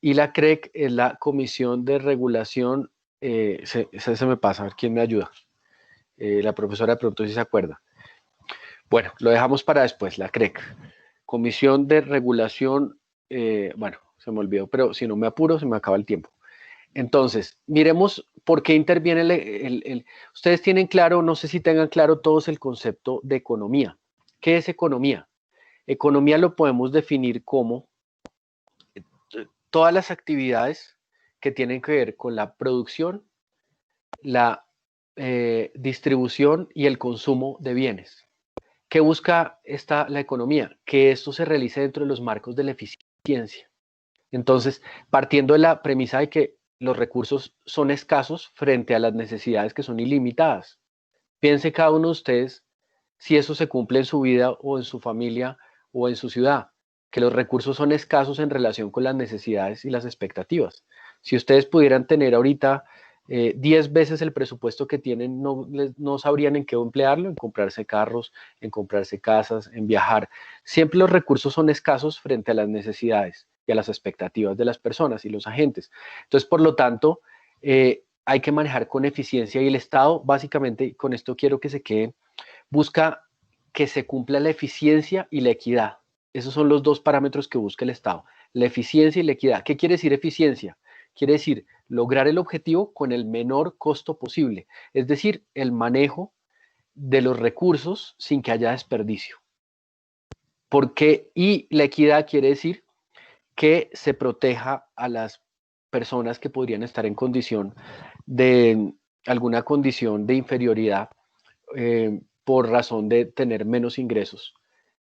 y la CREC es la Comisión de Regulación, se me pasa, a ver quién me ayuda, la profesora de pronto sí se acuerda. Bueno, lo dejamos para después, la CREC. Comisión de Regulación, bueno, se me olvidó, pero si no me apuro, se me acaba el tiempo. Entonces, miremos por qué interviene ustedes tienen claro, no sé si tengan claro todos el concepto de economía. ¿Qué es economía? Economía lo podemos definir como todas las actividades que tienen que ver con la producción, la distribución y el consumo de bienes. ¿Qué busca la economía? Que esto se realice dentro de los marcos de la eficiencia. Entonces, partiendo de la premisa de que los recursos son escasos frente a las necesidades que son ilimitadas. Piense cada uno de ustedes si eso se cumple en su vida o en su familia o en su ciudad, que los recursos son escasos en relación con las necesidades y las expectativas. Si ustedes pudieran tener ahorita 10 veces el presupuesto que tienen, no sabrían en qué emplearlo, en comprarse carros, en comprarse casas, en viajar. Siempre los recursos son escasos frente a las necesidades y a las expectativas de las personas y los agentes. Entonces, por lo tanto, hay que manejar con eficiencia y el Estado, básicamente, con esto quiero que se queden, busca que se cumpla la eficiencia y la equidad. Esos son los dos parámetros que busca el Estado, la eficiencia y la equidad. ¿Qué quiere decir eficiencia? Quiere decir lograr el objetivo con el menor costo posible, es decir, el manejo de los recursos sin que haya desperdicio. Y la equidad quiere decir que se proteja a las personas que podrían estar en condición de alguna condición de inferioridad por razón de tener menos ingresos.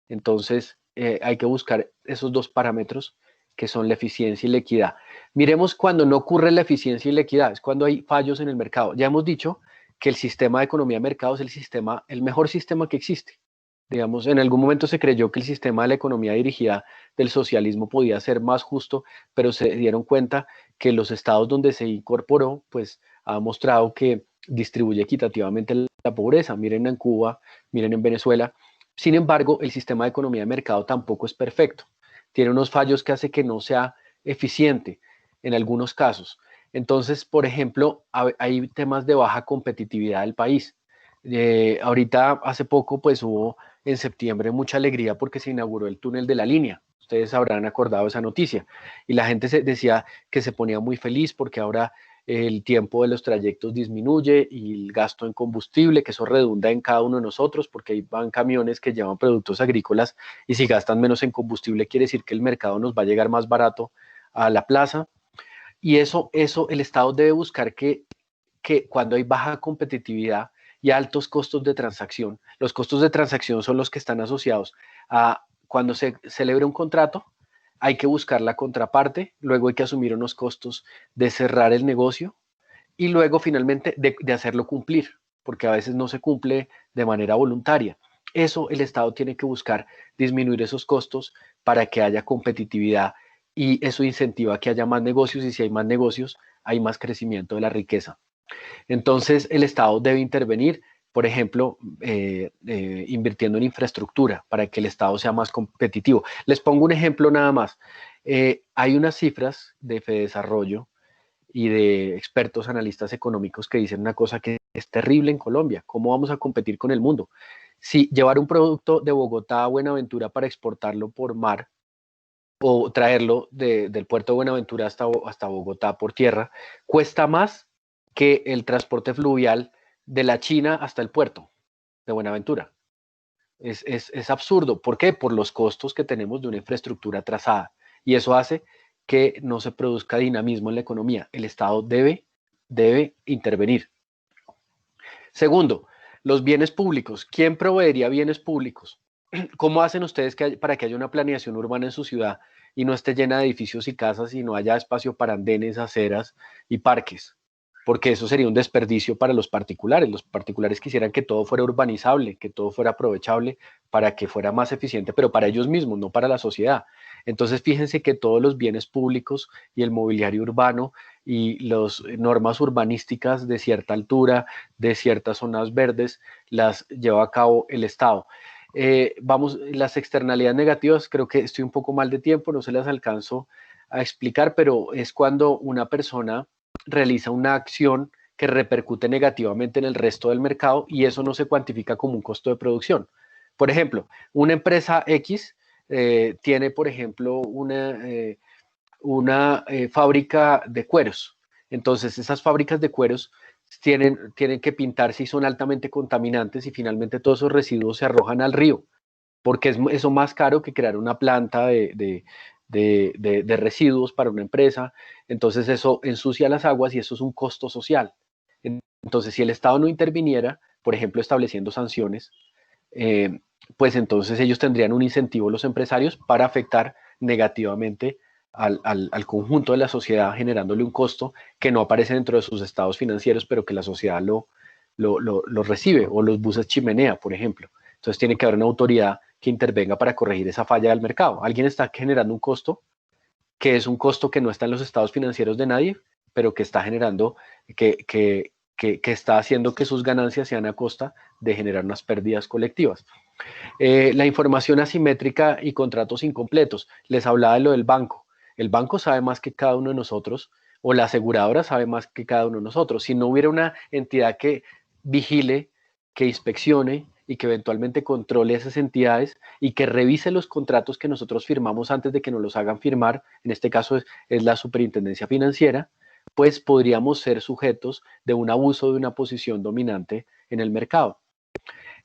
Entonces, hay que buscar esos dos parámetros que son la eficiencia y la equidad. Miremos cuando no ocurre la eficiencia y la equidad, es cuando hay fallos en el mercado. Ya hemos dicho que el sistema de economía de mercado es el mejor sistema que existe. Digamos, en algún momento se creyó que el sistema de la economía dirigida del socialismo podía ser más justo, pero se dieron cuenta que los estados donde se incorporó, pues ha mostrado que distribuye equitativamente la pobreza. Miren en Cuba, miren en Venezuela. Sin embargo, el sistema de economía de mercado tampoco es perfecto. Tiene unos fallos que hace que no sea eficiente en algunos casos. Entonces, por ejemplo, hay temas de baja competitividad del país. Ahorita, hace poco, pues hubo en septiembre mucha alegría porque se inauguró el túnel de la línea. Ustedes habrán acordado esa noticia. Y la gente decía que se ponía muy feliz porque ahora el tiempo de los trayectos disminuye y el gasto en combustible, que eso redunda en cada uno de nosotros, porque ahí van camiones que llevan productos agrícolas y si gastan menos en combustible quiere decir que el mercado nos va a llegar más barato a la plaza. Y eso el Estado debe buscar que cuando hay baja competitividad y altos costos de transacción, los costos de transacción son los que están asociados a cuando se celebra un contrato, hay que buscar la contraparte, luego hay que asumir unos costos de cerrar el negocio y luego finalmente de hacerlo cumplir, porque a veces no se cumple de manera voluntaria. Eso el Estado tiene que buscar disminuir esos costos para que haya competitividad y eso incentiva que haya más negocios y si hay más negocios hay más crecimiento de la riqueza. Entonces el Estado debe intervenir, por ejemplo, invirtiendo en infraestructura para que el Estado sea más competitivo. Les pongo un ejemplo nada más. Hay unas cifras de Fedesarrollo y de expertos analistas económicos que dicen una cosa que es terrible en Colombia. ¿Cómo vamos a competir con el mundo? Si llevar un producto de Bogotá a Buenaventura para exportarlo por mar o traerlo del puerto de Buenaventura hasta Bogotá por tierra, cuesta más que el transporte fluvial de la China hasta el puerto de Buenaventura. Es absurdo. ¿Por qué? Por los costos que tenemos de una infraestructura trazada. Y eso hace que no se produzca dinamismo en la economía. El Estado debe intervenir. Segundo, los bienes públicos. ¿Quién proveería bienes públicos? ¿Cómo hacen ustedes para que haya una planeación urbana en su ciudad y no esté llena de edificios y casas y no haya espacio para andenes, aceras y parques? Porque eso sería un desperdicio para los particulares. Los particulares quisieran que todo fuera urbanizable, que todo fuera aprovechable para que fuera más eficiente, pero para ellos mismos, no para la sociedad. Entonces, fíjense que todos los bienes públicos y el mobiliario urbano y las normas urbanísticas de cierta altura, de ciertas zonas verdes, las lleva a cabo el Estado. Las externalidades negativas, creo que estoy un poco mal de tiempo, no se las alcanzo a explicar, pero es cuando una persona realiza una acción que repercute negativamente en el resto del mercado y eso no se cuantifica como un costo de producción. Por ejemplo, una empresa X tiene, por ejemplo, una fábrica de cueros. Entonces, esas fábricas de cueros tienen que pintarse y son altamente contaminantes y finalmente todos esos residuos se arrojan al río. porque es eso más caro que crear una planta de residuos para una empresa. Entonces eso ensucia las aguas y eso es un costo social. Entonces, si el Estado no interviniera, por ejemplo, estableciendo sanciones, pues entonces ellos tendrían un incentivo, los empresarios, para afectar negativamente al conjunto de la sociedad, generándole un costo que no aparece dentro de sus estados financieros, pero que la sociedad lo recibe, o los buses chimenea, por ejemplo. Entonces tiene que haber una autoridad que intervenga para corregir esa falla del mercado. Alguien está generando un costo que es un costo que no está en los estados financieros de nadie, pero que está generando, que está haciendo que sus ganancias sean a costa de generar unas pérdidas colectivas. La información asimétrica y contratos incompletos. Les hablaba de lo del banco. El banco sabe más que cada uno de nosotros, o la aseguradora sabe más que cada uno de nosotros. Si no hubiera una entidad que vigile, que inspeccione y que eventualmente controle esas entidades y que revise los contratos que nosotros firmamos antes de que nos los hagan firmar, en este caso es la Superintendencia Financiera, pues podríamos ser sujetos de un abuso de una posición dominante en el mercado.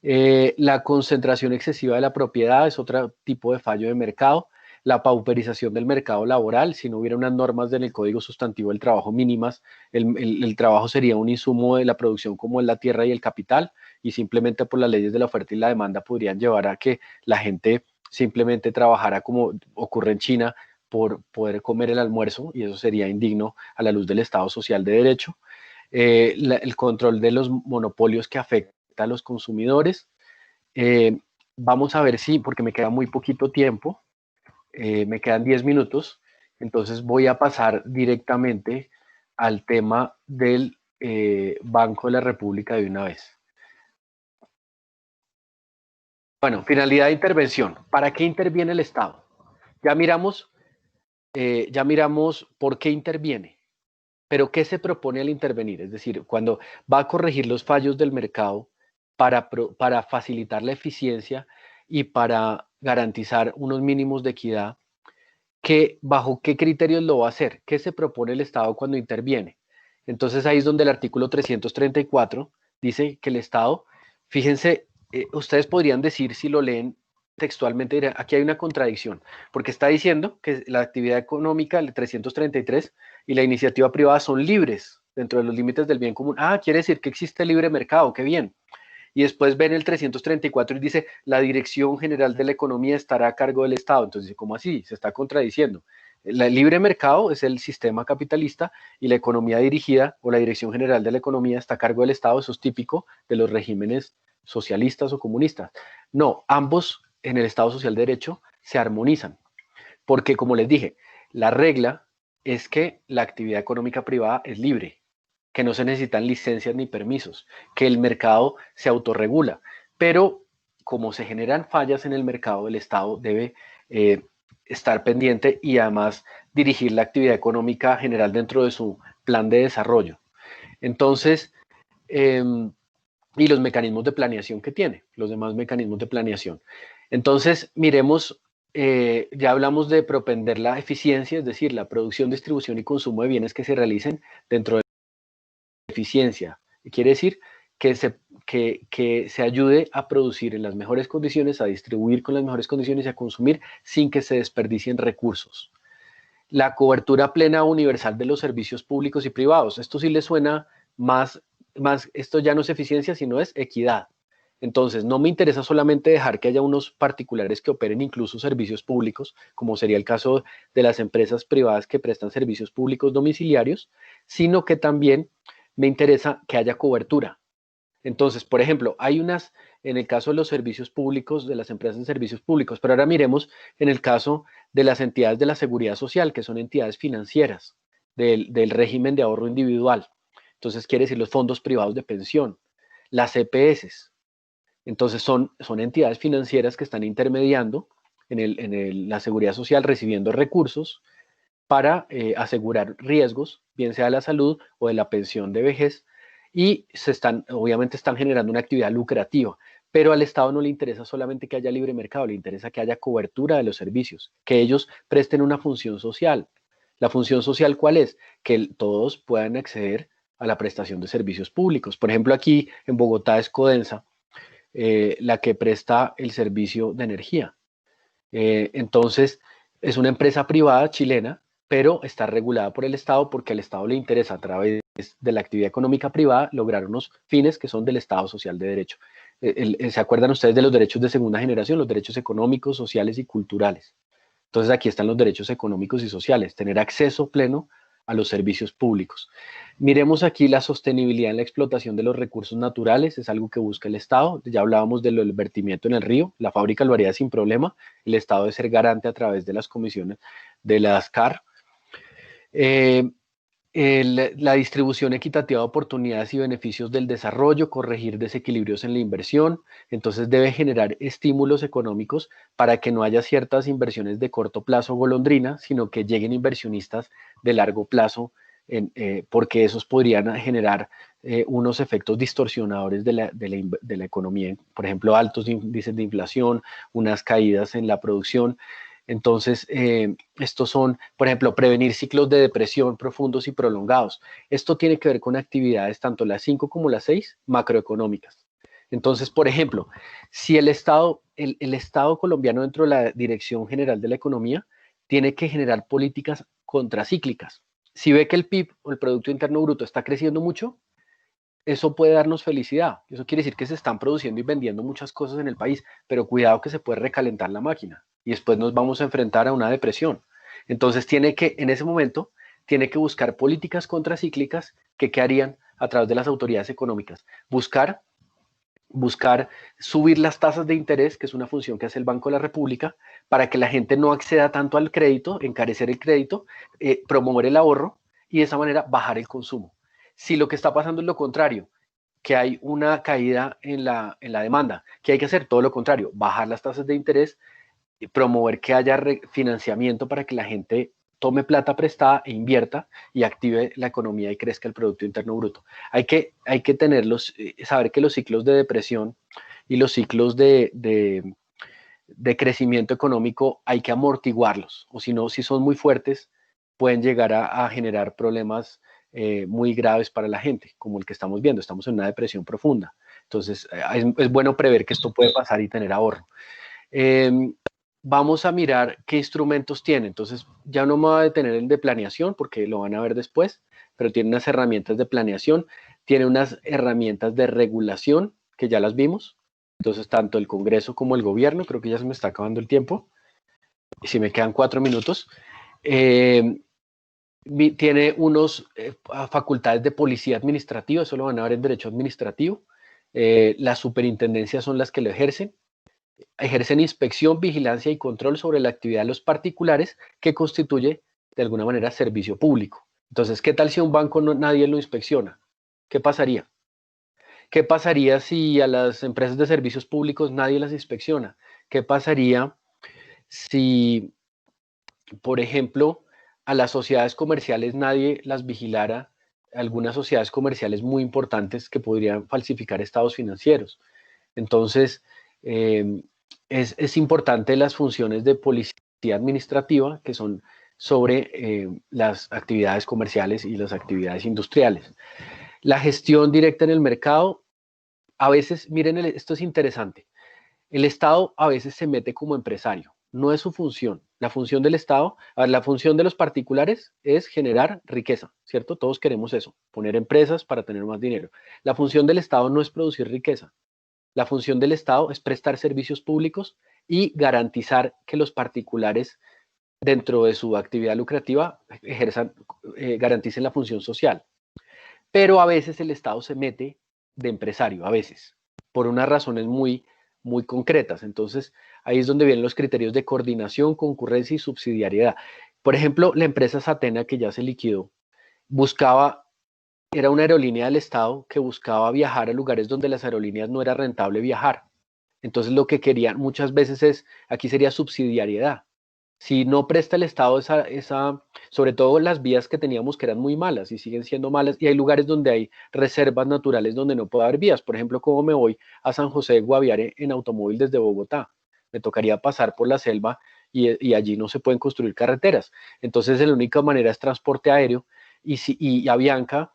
La concentración excesiva de la propiedad es otro tipo de fallo de mercado. La pauperización del mercado laboral, si no hubiera unas normas en el Código Sustantivo del Trabajo mínimas, el trabajo sería un insumo de la producción como es la tierra y el capital, y simplemente por las leyes de la oferta y la demanda podrían llevar a que la gente simplemente trabajara como ocurre en China por poder comer el almuerzo, y eso sería indigno a la luz del Estado Social de Derecho. El control de los monopolios que afecta a los consumidores. Vamos a ver si, porque me queda muy poquito tiempo, me quedan 10 minutos, entonces voy a pasar directamente al tema del Banco de la República de una vez. Bueno, finalidad de intervención. ¿Para qué interviene el Estado? Ya miramos por qué interviene, pero ¿qué se propone al intervenir? Es decir, cuando va a corregir los fallos del mercado para facilitar la eficiencia y para garantizar unos mínimos de equidad, ¿bajo qué criterios lo va a hacer? ¿Qué se propone el Estado cuando interviene? Entonces ahí es donde el artículo 334 dice que el Estado, fíjense, ustedes podrían decir, si lo leen textualmente, dirán, aquí hay una contradicción, porque está diciendo que la actividad económica, el 333, y la iniciativa privada son libres dentro de los límites del bien común. Ah, quiere decir que existe libre mercado, qué bien. Y después ven el 334 y dice, la Dirección General de la Economía estará a cargo del Estado. Entonces, ¿cómo así? Se está contradiciendo. El libre mercado es el sistema capitalista y la economía dirigida o la Dirección General de la Economía está a cargo del Estado. Eso es típico de los regímenes socialistas o comunistas. No, ambos en el Estado Social de Derecho se armonizan. Porque, como les dije, la regla es que la actividad económica privada es libre, que no se necesitan licencias ni permisos, que el mercado se autorregula, pero como se generan fallas en el mercado, el Estado debe estar pendiente y además dirigir la actividad económica general dentro de su plan de desarrollo. Entonces, y los mecanismos de planeación que tiene, los demás mecanismos de planeación. Entonces, miremos, ya hablamos de propender la eficiencia, es decir, la producción, distribución y consumo de bienes que se realicen dentro de eficiencia. Quiere decir que se ayude a producir en las mejores condiciones, a distribuir con las mejores condiciones y a consumir sin que se desperdicien recursos. La cobertura plena universal de los servicios públicos y privados. Esto sí le suena más, esto ya no es eficiencia, sino es equidad. Entonces, no me interesa solamente dejar que haya unos particulares que operen incluso servicios públicos, como sería el caso de las empresas privadas que prestan servicios públicos domiciliarios, sino que también me interesa que haya cobertura. Entonces, por ejemplo, hay unas, en el caso de los servicios públicos, de las empresas de servicios públicos, pero ahora miremos en el caso de las entidades de la seguridad social, que son entidades financieras del régimen de ahorro individual. Entonces, quiere decir los fondos privados de pensión, las EPS. Entonces, son entidades financieras que están intermediando en la seguridad social, recibiendo recursos para asegurar riesgos, bien sea de la salud o de la pensión de vejez, y obviamente están generando una actividad lucrativa, pero al Estado no le interesa solamente que haya libre mercado, le interesa que haya cobertura de los servicios, que ellos presten una función social. ¿La función social cuál es? Que todos puedan acceder a la prestación de servicios públicos. Por ejemplo, aquí en Bogotá, Escodensa, la que presta el servicio de energía. Entonces, es una empresa privada chilena, pero está regulada por el Estado porque al Estado le interesa a través de la actividad económica privada lograr unos fines que son del Estado social de derecho. ¿Se acuerdan ustedes de los derechos de segunda generación? Los derechos económicos, sociales y culturales. Entonces aquí están los derechos económicos y sociales, tener acceso pleno a los servicios públicos. Miremos aquí la sostenibilidad en la explotación de los recursos naturales, es algo que busca el Estado. Ya hablábamos del vertimiento en el río, la fábrica lo haría sin problema, el Estado debe ser garante a través de las comisiones de las CAR. La distribución equitativa de oportunidades y beneficios del desarrollo, corregir desequilibrios en la inversión, entonces debe generar estímulos económicos para que no haya ciertas inversiones de corto plazo golondrina, sino que lleguen inversionistas de largo plazo, porque esos podrían generar unos efectos distorsionadores de la economía, por ejemplo, altos índices de inflación, unas caídas en la producción. Entonces, estos son, por ejemplo, prevenir ciclos de depresión profundos y prolongados. Esto tiene que ver con actividades, tanto las 5 como las 6, macroeconómicas. Entonces, por ejemplo, si el Estado colombiano dentro de la Dirección General de la Economía tiene que generar políticas contracíclicas. Si ve que el PIB o el Producto Interno Bruto está creciendo mucho, eso puede darnos felicidad. Eso quiere decir que se están produciendo y vendiendo muchas cosas en el país, pero cuidado que se puede recalentar la máquina y después nos vamos a enfrentar a una depresión. Entonces en ese momento, tiene que buscar políticas contracíclicas que ¿qué harían a través de las autoridades económicas? Buscar subir las tasas de interés, que es una función que hace el Banco de la República, para que la gente no acceda tanto al crédito, encarecer el crédito, promover el ahorro y de esa manera bajar el consumo. Si lo que está pasando es lo contrario, que hay una caída en la demanda, ¿qué hay que hacer? Todo lo contrario, bajar las tasas de interés, promover que haya financiamiento para que la gente tome plata prestada e invierta y active la economía y crezca el Producto Interno Bruto. Hay que saber que los ciclos de depresión y los ciclos de crecimiento económico hay que amortiguarlos, o si no, si son muy fuertes, pueden llegar a generar problemas muy graves para la gente, como el que estamos viendo. Estamos en una depresión profunda. Entonces, es bueno prever que esto puede pasar y tener ahorro. Vamos a mirar qué instrumentos tiene. Entonces, ya no me voy a detener en de planeación, porque lo van a ver después, pero tiene unas herramientas de planeación, tiene unas herramientas de regulación, que ya las vimos. Entonces, tanto el Congreso como el gobierno, creo que ya se me está acabando el tiempo, y si me quedan 4 minutos, tiene unos facultades de policía administrativa, eso lo van a ver en derecho administrativo. Las superintendencias son las que lo ejercen inspección, vigilancia y control sobre la actividad de los particulares, que constituye de alguna manera servicio público. Entonces, ¿qué tal si a un banco nadie lo inspecciona? ¿Qué pasaría? ¿Qué pasaría si a las empresas de servicios públicos nadie las inspecciona? ¿Qué pasaría si, por ejemplo, a las sociedades comerciales nadie las vigilara? Algunas sociedades comerciales muy importantes que podrían falsificar estados financieros. Entonces, es importante las funciones de policía administrativa, que son sobre las actividades comerciales y las actividades industriales. La gestión directa en el mercado, a veces, miren, esto es interesante, el Estado a veces se mete como empresario, no es su función. La función del Estado, la función de los particulares es generar riqueza, ¿cierto? Todos queremos eso, poner empresas para tener más dinero. La función del Estado no es producir riqueza. La función del Estado es prestar servicios públicos y garantizar que los particulares, dentro de su actividad lucrativa, garanticen la función social. Pero a veces el Estado se mete de empresario, a veces, por unas razones muy concretas. Entonces, ahí es donde vienen los criterios de coordinación, concurrencia y subsidiariedad. Por ejemplo, la empresa Satena, que ya se liquidó, era una aerolínea del Estado que buscaba viajar a lugares donde las aerolíneas no era rentable viajar. Entonces, lo que querían muchas veces aquí sería subsidiariedad. Si no presta el Estado sobre todo las vías que teníamos que eran muy malas y siguen siendo malas, y hay lugares donde hay reservas naturales donde no puede haber vías. Por ejemplo, como me voy a San José de Guaviare en automóvil desde Bogotá, me tocaría pasar por la selva y allí no se pueden construir carreteras. Entonces, la única manera es transporte aéreo, y Avianca,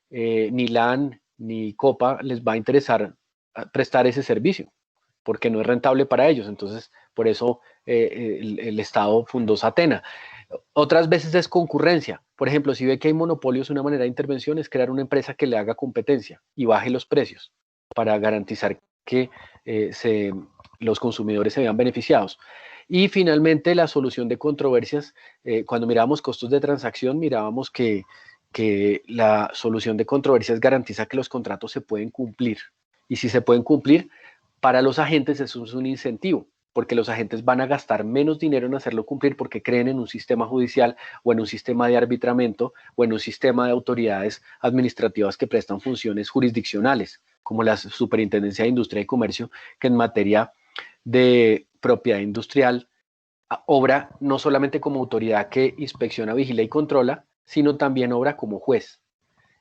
ni LAN, ni Copa les va a interesar prestar ese servicio, porque no es rentable para ellos. Entonces, por eso el Estado fundó Satena. Otras veces es concurrencia. Por ejemplo, si ve que hay monopolios, una manera de intervención es crear una empresa que le haga competencia y baje los precios para garantizar que los consumidores se vean beneficiados. Y finalmente, la solución de controversias. Cuando mirábamos costos de transacción, mirábamos que la solución de controversias garantiza que los contratos se pueden cumplir. Y si se pueden cumplir, para los agentes eso es un incentivo, porque los agentes van a gastar menos dinero en hacerlo cumplir porque creen en un sistema judicial o en un sistema de arbitramiento o en un sistema de autoridades administrativas que prestan funciones jurisdiccionales, como la Superintendencia de Industria y Comercio, que en materia de propiedad industrial obra no solamente como autoridad que inspecciona, vigila y controla, sino también obra como juez.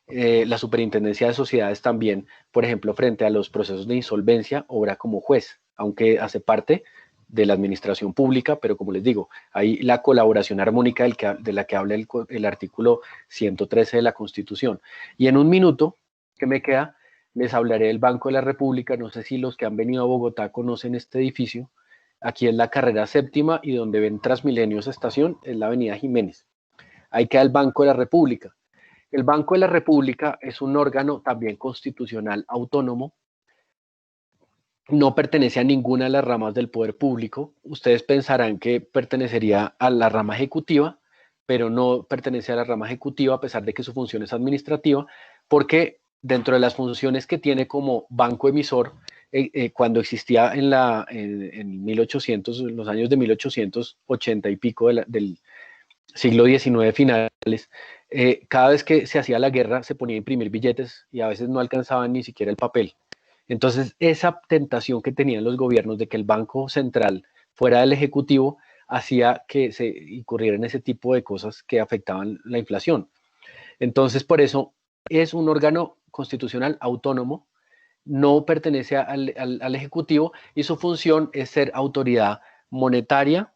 La Superintendencia de Sociedades también, por ejemplo, frente a los procesos de insolvencia, obra como juez, aunque hace parte de la administración pública, pero como les digo, hay la colaboración armónica de la que habla el artículo 113 de la Constitución. Y en un minuto que me queda, les hablaré del Banco de la República. No sé si los que han venido a Bogotá conocen este edificio. Aquí es la carrera séptima y donde ven Transmilenio esa estación es la avenida Jiménez. Ahí queda el Banco de la República. El Banco de la República es un órgano también constitucional autónomo, no pertenece a ninguna de las ramas del poder público. Ustedes pensarán que pertenecería a la rama ejecutiva, pero no pertenece a la rama ejecutiva a pesar de que su función es administrativa, porque dentro de las funciones que tiene como banco emisor, cuando existía en los años de 1880 y pico del siglo XIX finales, cada vez que se hacía la guerra se ponía a imprimir billetes y a veces no alcanzaban ni siquiera el papel. Entonces, esa tentación que tenían los gobiernos de que el Banco Central fuera del Ejecutivo hacía que se incurriera en ese tipo de cosas que afectaban la inflación. Entonces, por eso es un órgano constitucional autónomo, no pertenece al Ejecutivo y su función es ser autoridad monetaria,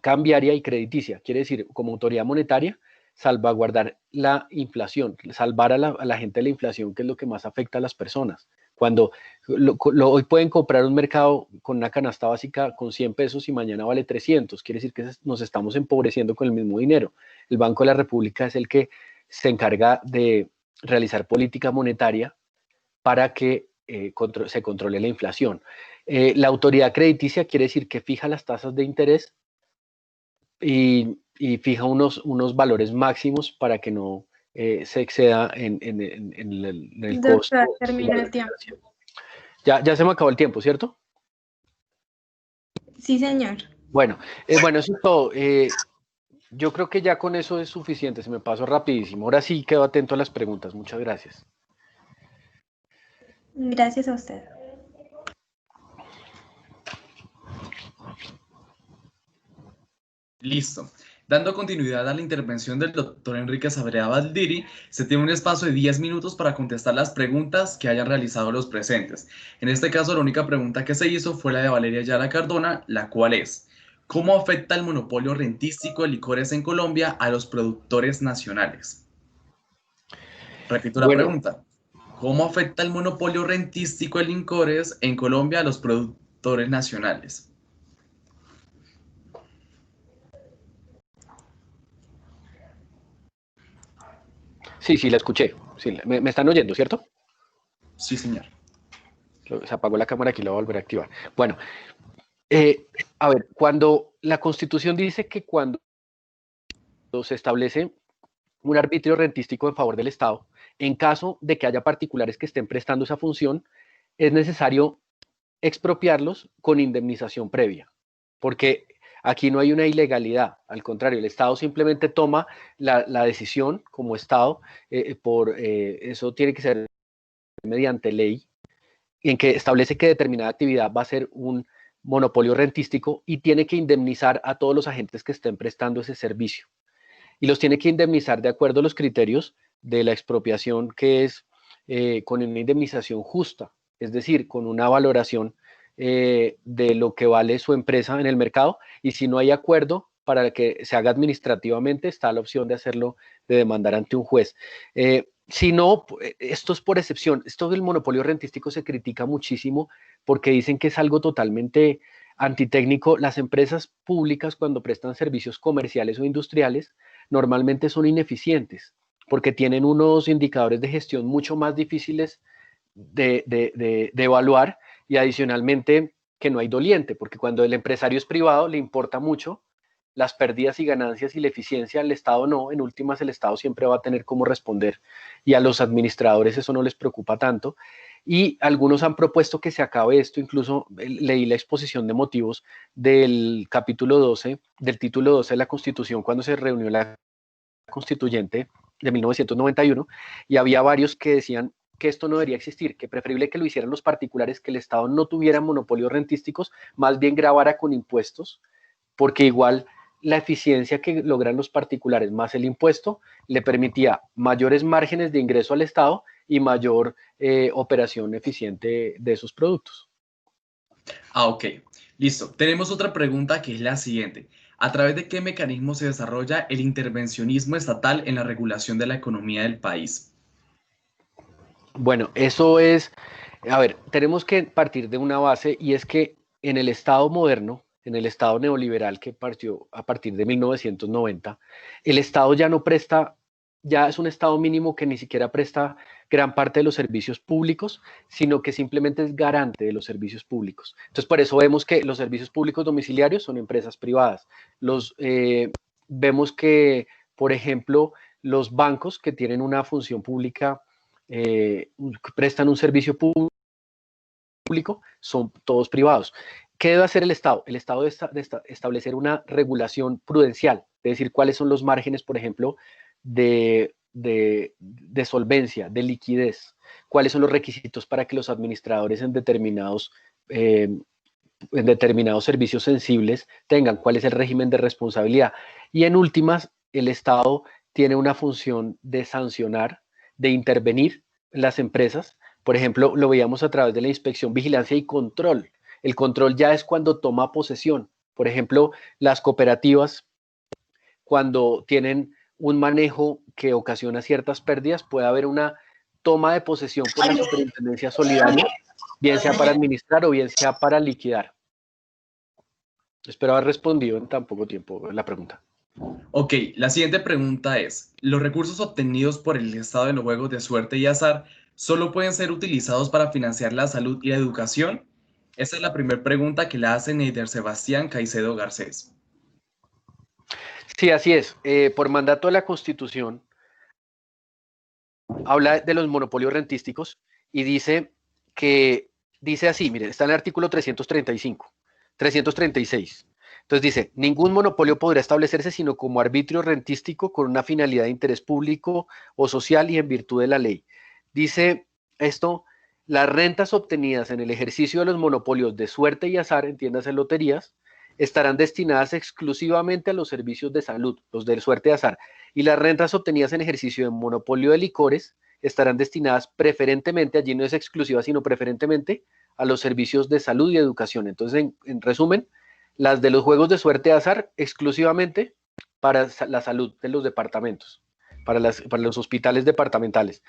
cambiaria y crediticia. Quiere decir, como autoridad monetaria, salvaguardar la inflación, salvar a la gente de la inflación, que es lo que más afecta a las personas. Cuando hoy pueden comprar un mercado con una canasta básica con 100 pesos y mañana vale 300, quiere decir que nos estamos empobreciendo con el mismo dinero. El Banco de la República es el que se encarga de realizar política monetaria para que se controle la inflación. La autoridad crediticia quiere decir que fija las tasas de interés y fija unos valores máximos para que no se exceda en el costo. Doctor, terminó el tiempo. Ya se me acabó el tiempo, ¿cierto? Sí, señor. Bueno, eso es todo. Yo creo que ya con eso es suficiente, se me pasó rapidísimo. Ahora sí quedo atento a las preguntas. Muchas gracias. Gracias a usted. Listo. Dando continuidad a la intervención del doctor Enrique Sabrea Valdiri, se tiene un espacio de 10 minutos para contestar las preguntas que hayan realizado los presentes. En este caso, la única pregunta que se hizo fue la de Valeria Ayala Cardona, la cual es: ¿cómo afecta el monopolio rentístico de licores en Colombia a los productores nacionales? Repito la pregunta. ¿Cómo afecta el monopolio rentístico de licores en Colombia a los productores nacionales? Sí, la escuché. Sí, me están oyendo, ¿cierto? Sí, señor. Se apagó la cámara, aquí la voy a volver a activar. Bueno, a ver, cuando la Constitución dice que cuando se establece un arbitrio rentístico en favor del Estado, en caso de que haya particulares que estén prestando esa función, es necesario expropiarlos con indemnización previa, porque aquí no hay una ilegalidad, al contrario, el Estado simplemente toma la decisión como Estado, eso tiene que ser mediante ley, en que establece que determinada actividad va a ser un monopolio rentístico y tiene que indemnizar a todos los agentes que estén prestando ese servicio. Y los tiene que indemnizar de acuerdo a los criterios de la expropiación, que es con una indemnización justa, es decir, con una valoración de lo que vale su empresa en el mercado, y si no hay acuerdo para que se haga administrativamente, está la opción de hacerlo, de demandar ante un juez. Si no, esto es por excepción. Esto del monopolio rentístico se critica muchísimo porque dicen que es algo totalmente antitécnico. Las empresas públicas, cuando prestan servicios comerciales o industriales, normalmente son ineficientes porque tienen unos indicadores de gestión mucho más difíciles de evaluar, y adicionalmente que no hay doliente, porque cuando el empresario es privado le importa mucho las pérdidas y ganancias y la eficiencia, al Estado no. En últimas el Estado siempre va a tener cómo responder y a los administradores eso no les preocupa tanto. Y algunos han propuesto que se acabe esto. Incluso leí la exposición de motivos del capítulo 12, del título 12 de la Constitución, cuando se reunió la Constituyente de 1991, y había varios que decían que esto no debería existir, que preferible que lo hicieran los particulares, que el Estado no tuviera monopolios rentísticos, más bien gravara con impuestos, porque igual la eficiencia que logran los particulares más el impuesto le permitía mayores márgenes de ingreso al Estado y mayor operación eficiente de esos productos. Ok, listo. Tenemos otra pregunta que es la siguiente. ¿A través de qué mecanismo se desarrolla el intervencionismo estatal en la regulación de la economía del país? Bueno, eso es, a ver, tenemos que partir de una base, y es que en el Estado moderno, en el Estado neoliberal que partió a partir de 1990, el Estado ya no presta, ya es un Estado mínimo que ni siquiera presta gran parte de los servicios públicos, sino que simplemente es garante de los servicios públicos. Entonces, por eso vemos que los servicios públicos domiciliarios son empresas privadas. Vemos que, por ejemplo, los bancos que tienen una función pública, prestan un servicio público, son todos privados. ¿Qué debe hacer el Estado? El Estado debe establecer una regulación prudencial, es decir, cuáles son los márgenes, por ejemplo, de solvencia, de liquidez, cuáles son los requisitos para que los administradores en determinados servicios sensibles tengan, cuál es el régimen de responsabilidad. Y en últimas, el Estado tiene una función de sancionar, de intervenir en las empresas. Por ejemplo, lo veíamos a través de la inspección, vigilancia y control. El control ya es cuando toma posesión. Por ejemplo, las cooperativas, cuando tienen un manejo que ocasiona ciertas pérdidas, puede haber una toma de posesión por la superintendencia solidaria, bien sea para administrar o bien sea para liquidar. Espero haber respondido en tan poco tiempo la pregunta. Ok, la siguiente pregunta es, ¿los recursos obtenidos por el Estado en los juegos de suerte y azar solo pueden ser utilizados para financiar la salud y la educación? Esa es la primera pregunta que le hace Neider Sebastián Caicedo Garcés. Sí, así es. Por mandato de la Constitución, habla de los monopolios rentísticos y dice así, mire, está en el artículo 335, 336. Entonces dice, ningún monopolio podrá establecerse sino como arbitrio rentístico con una finalidad de interés público o social y en virtud de la ley. Dice esto, las rentas obtenidas en el ejercicio de los monopolios de suerte y azar, entiéndase loterías, estarán destinadas exclusivamente a los servicios de salud, los de suerte y azar, y las rentas obtenidas en ejercicio de monopolio de licores estarán destinadas preferentemente, allí no es exclusiva, sino preferentemente a los servicios de salud y educación. Entonces, en resumen, las de los juegos de suerte y azar exclusivamente para la salud de los departamentos, para los hospitales departamentales,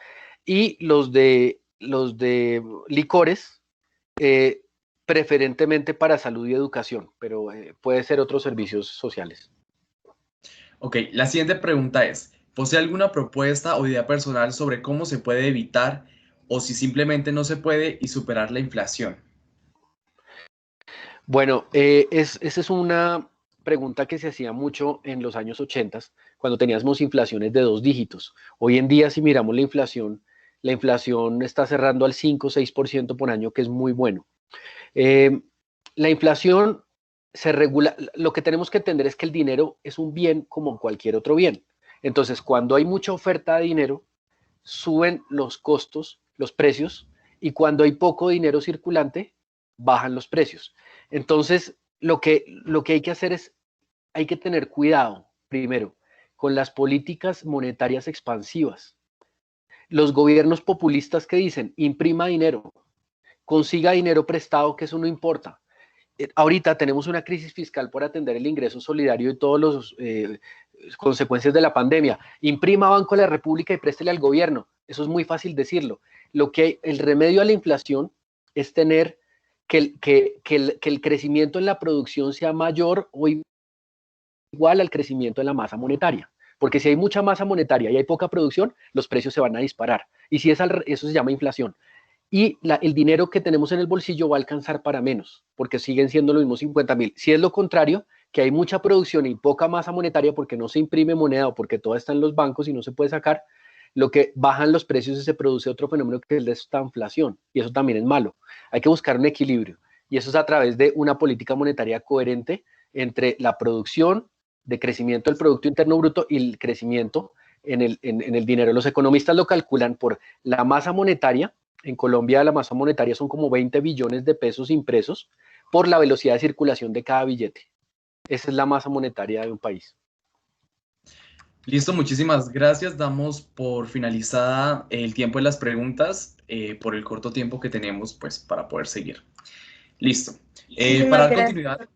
y los de licores, preferentemente para salud y educación, pero puede ser otros servicios sociales. Ok, la siguiente pregunta es, ¿posee alguna propuesta o idea personal sobre cómo se puede evitar o si simplemente no se puede y superar la inflación? Bueno, esa es una pregunta que se hacía mucho en los años 80, cuando teníamos inflaciones de 2 dígitos. Hoy en día, si miramos la inflación está cerrando al 5 o 6% por año, que es muy bueno. La inflación se regula, lo que tenemos que entender es que el dinero es un bien como cualquier otro bien. Entonces, cuando hay mucha oferta de dinero, suben los costos, los precios, y cuando hay poco dinero circulante, bajan los precios. Entonces, lo que hay que hacer es, hay que tener cuidado, primero, con las políticas monetarias expansivas. Los gobiernos populistas que dicen, imprima dinero, consiga dinero prestado, que eso no importa. Ahorita tenemos una crisis fiscal por atender el ingreso solidario y todas las consecuencias de la pandemia. Imprima Banco de la República y préstele al gobierno. Eso es muy fácil decirlo. El remedio a la inflación es tener que el crecimiento en la producción sea mayor o igual al crecimiento en la masa monetaria. Porque si hay mucha masa monetaria y hay poca producción, los precios se van a disparar. Y si eso se llama inflación. Y el dinero que tenemos en el bolsillo va a alcanzar para menos, porque siguen siendo los mismos 50.000. Si es lo contrario, que hay mucha producción y poca masa monetaria porque no se imprime moneda o porque todo está en los bancos y no se puede sacar, lo que bajan los precios y se produce otro fenómeno que es la estanflación, y eso también es malo. Hay que buscar un equilibrio, y eso es a través de una política monetaria coherente entre la producción de crecimiento del Producto Interno Bruto y el crecimiento en el dinero. Los economistas lo calculan por la masa monetaria. En Colombia la masa monetaria son como 20 billones de pesos impresos por la velocidad de circulación de cada billete. Esa es la masa monetaria de un país. Listo, muchísimas gracias. Damos por finalizada el tiempo de las preguntas por el corto tiempo que tenemos pues, para poder seguir. Listo. Para dar continuidad,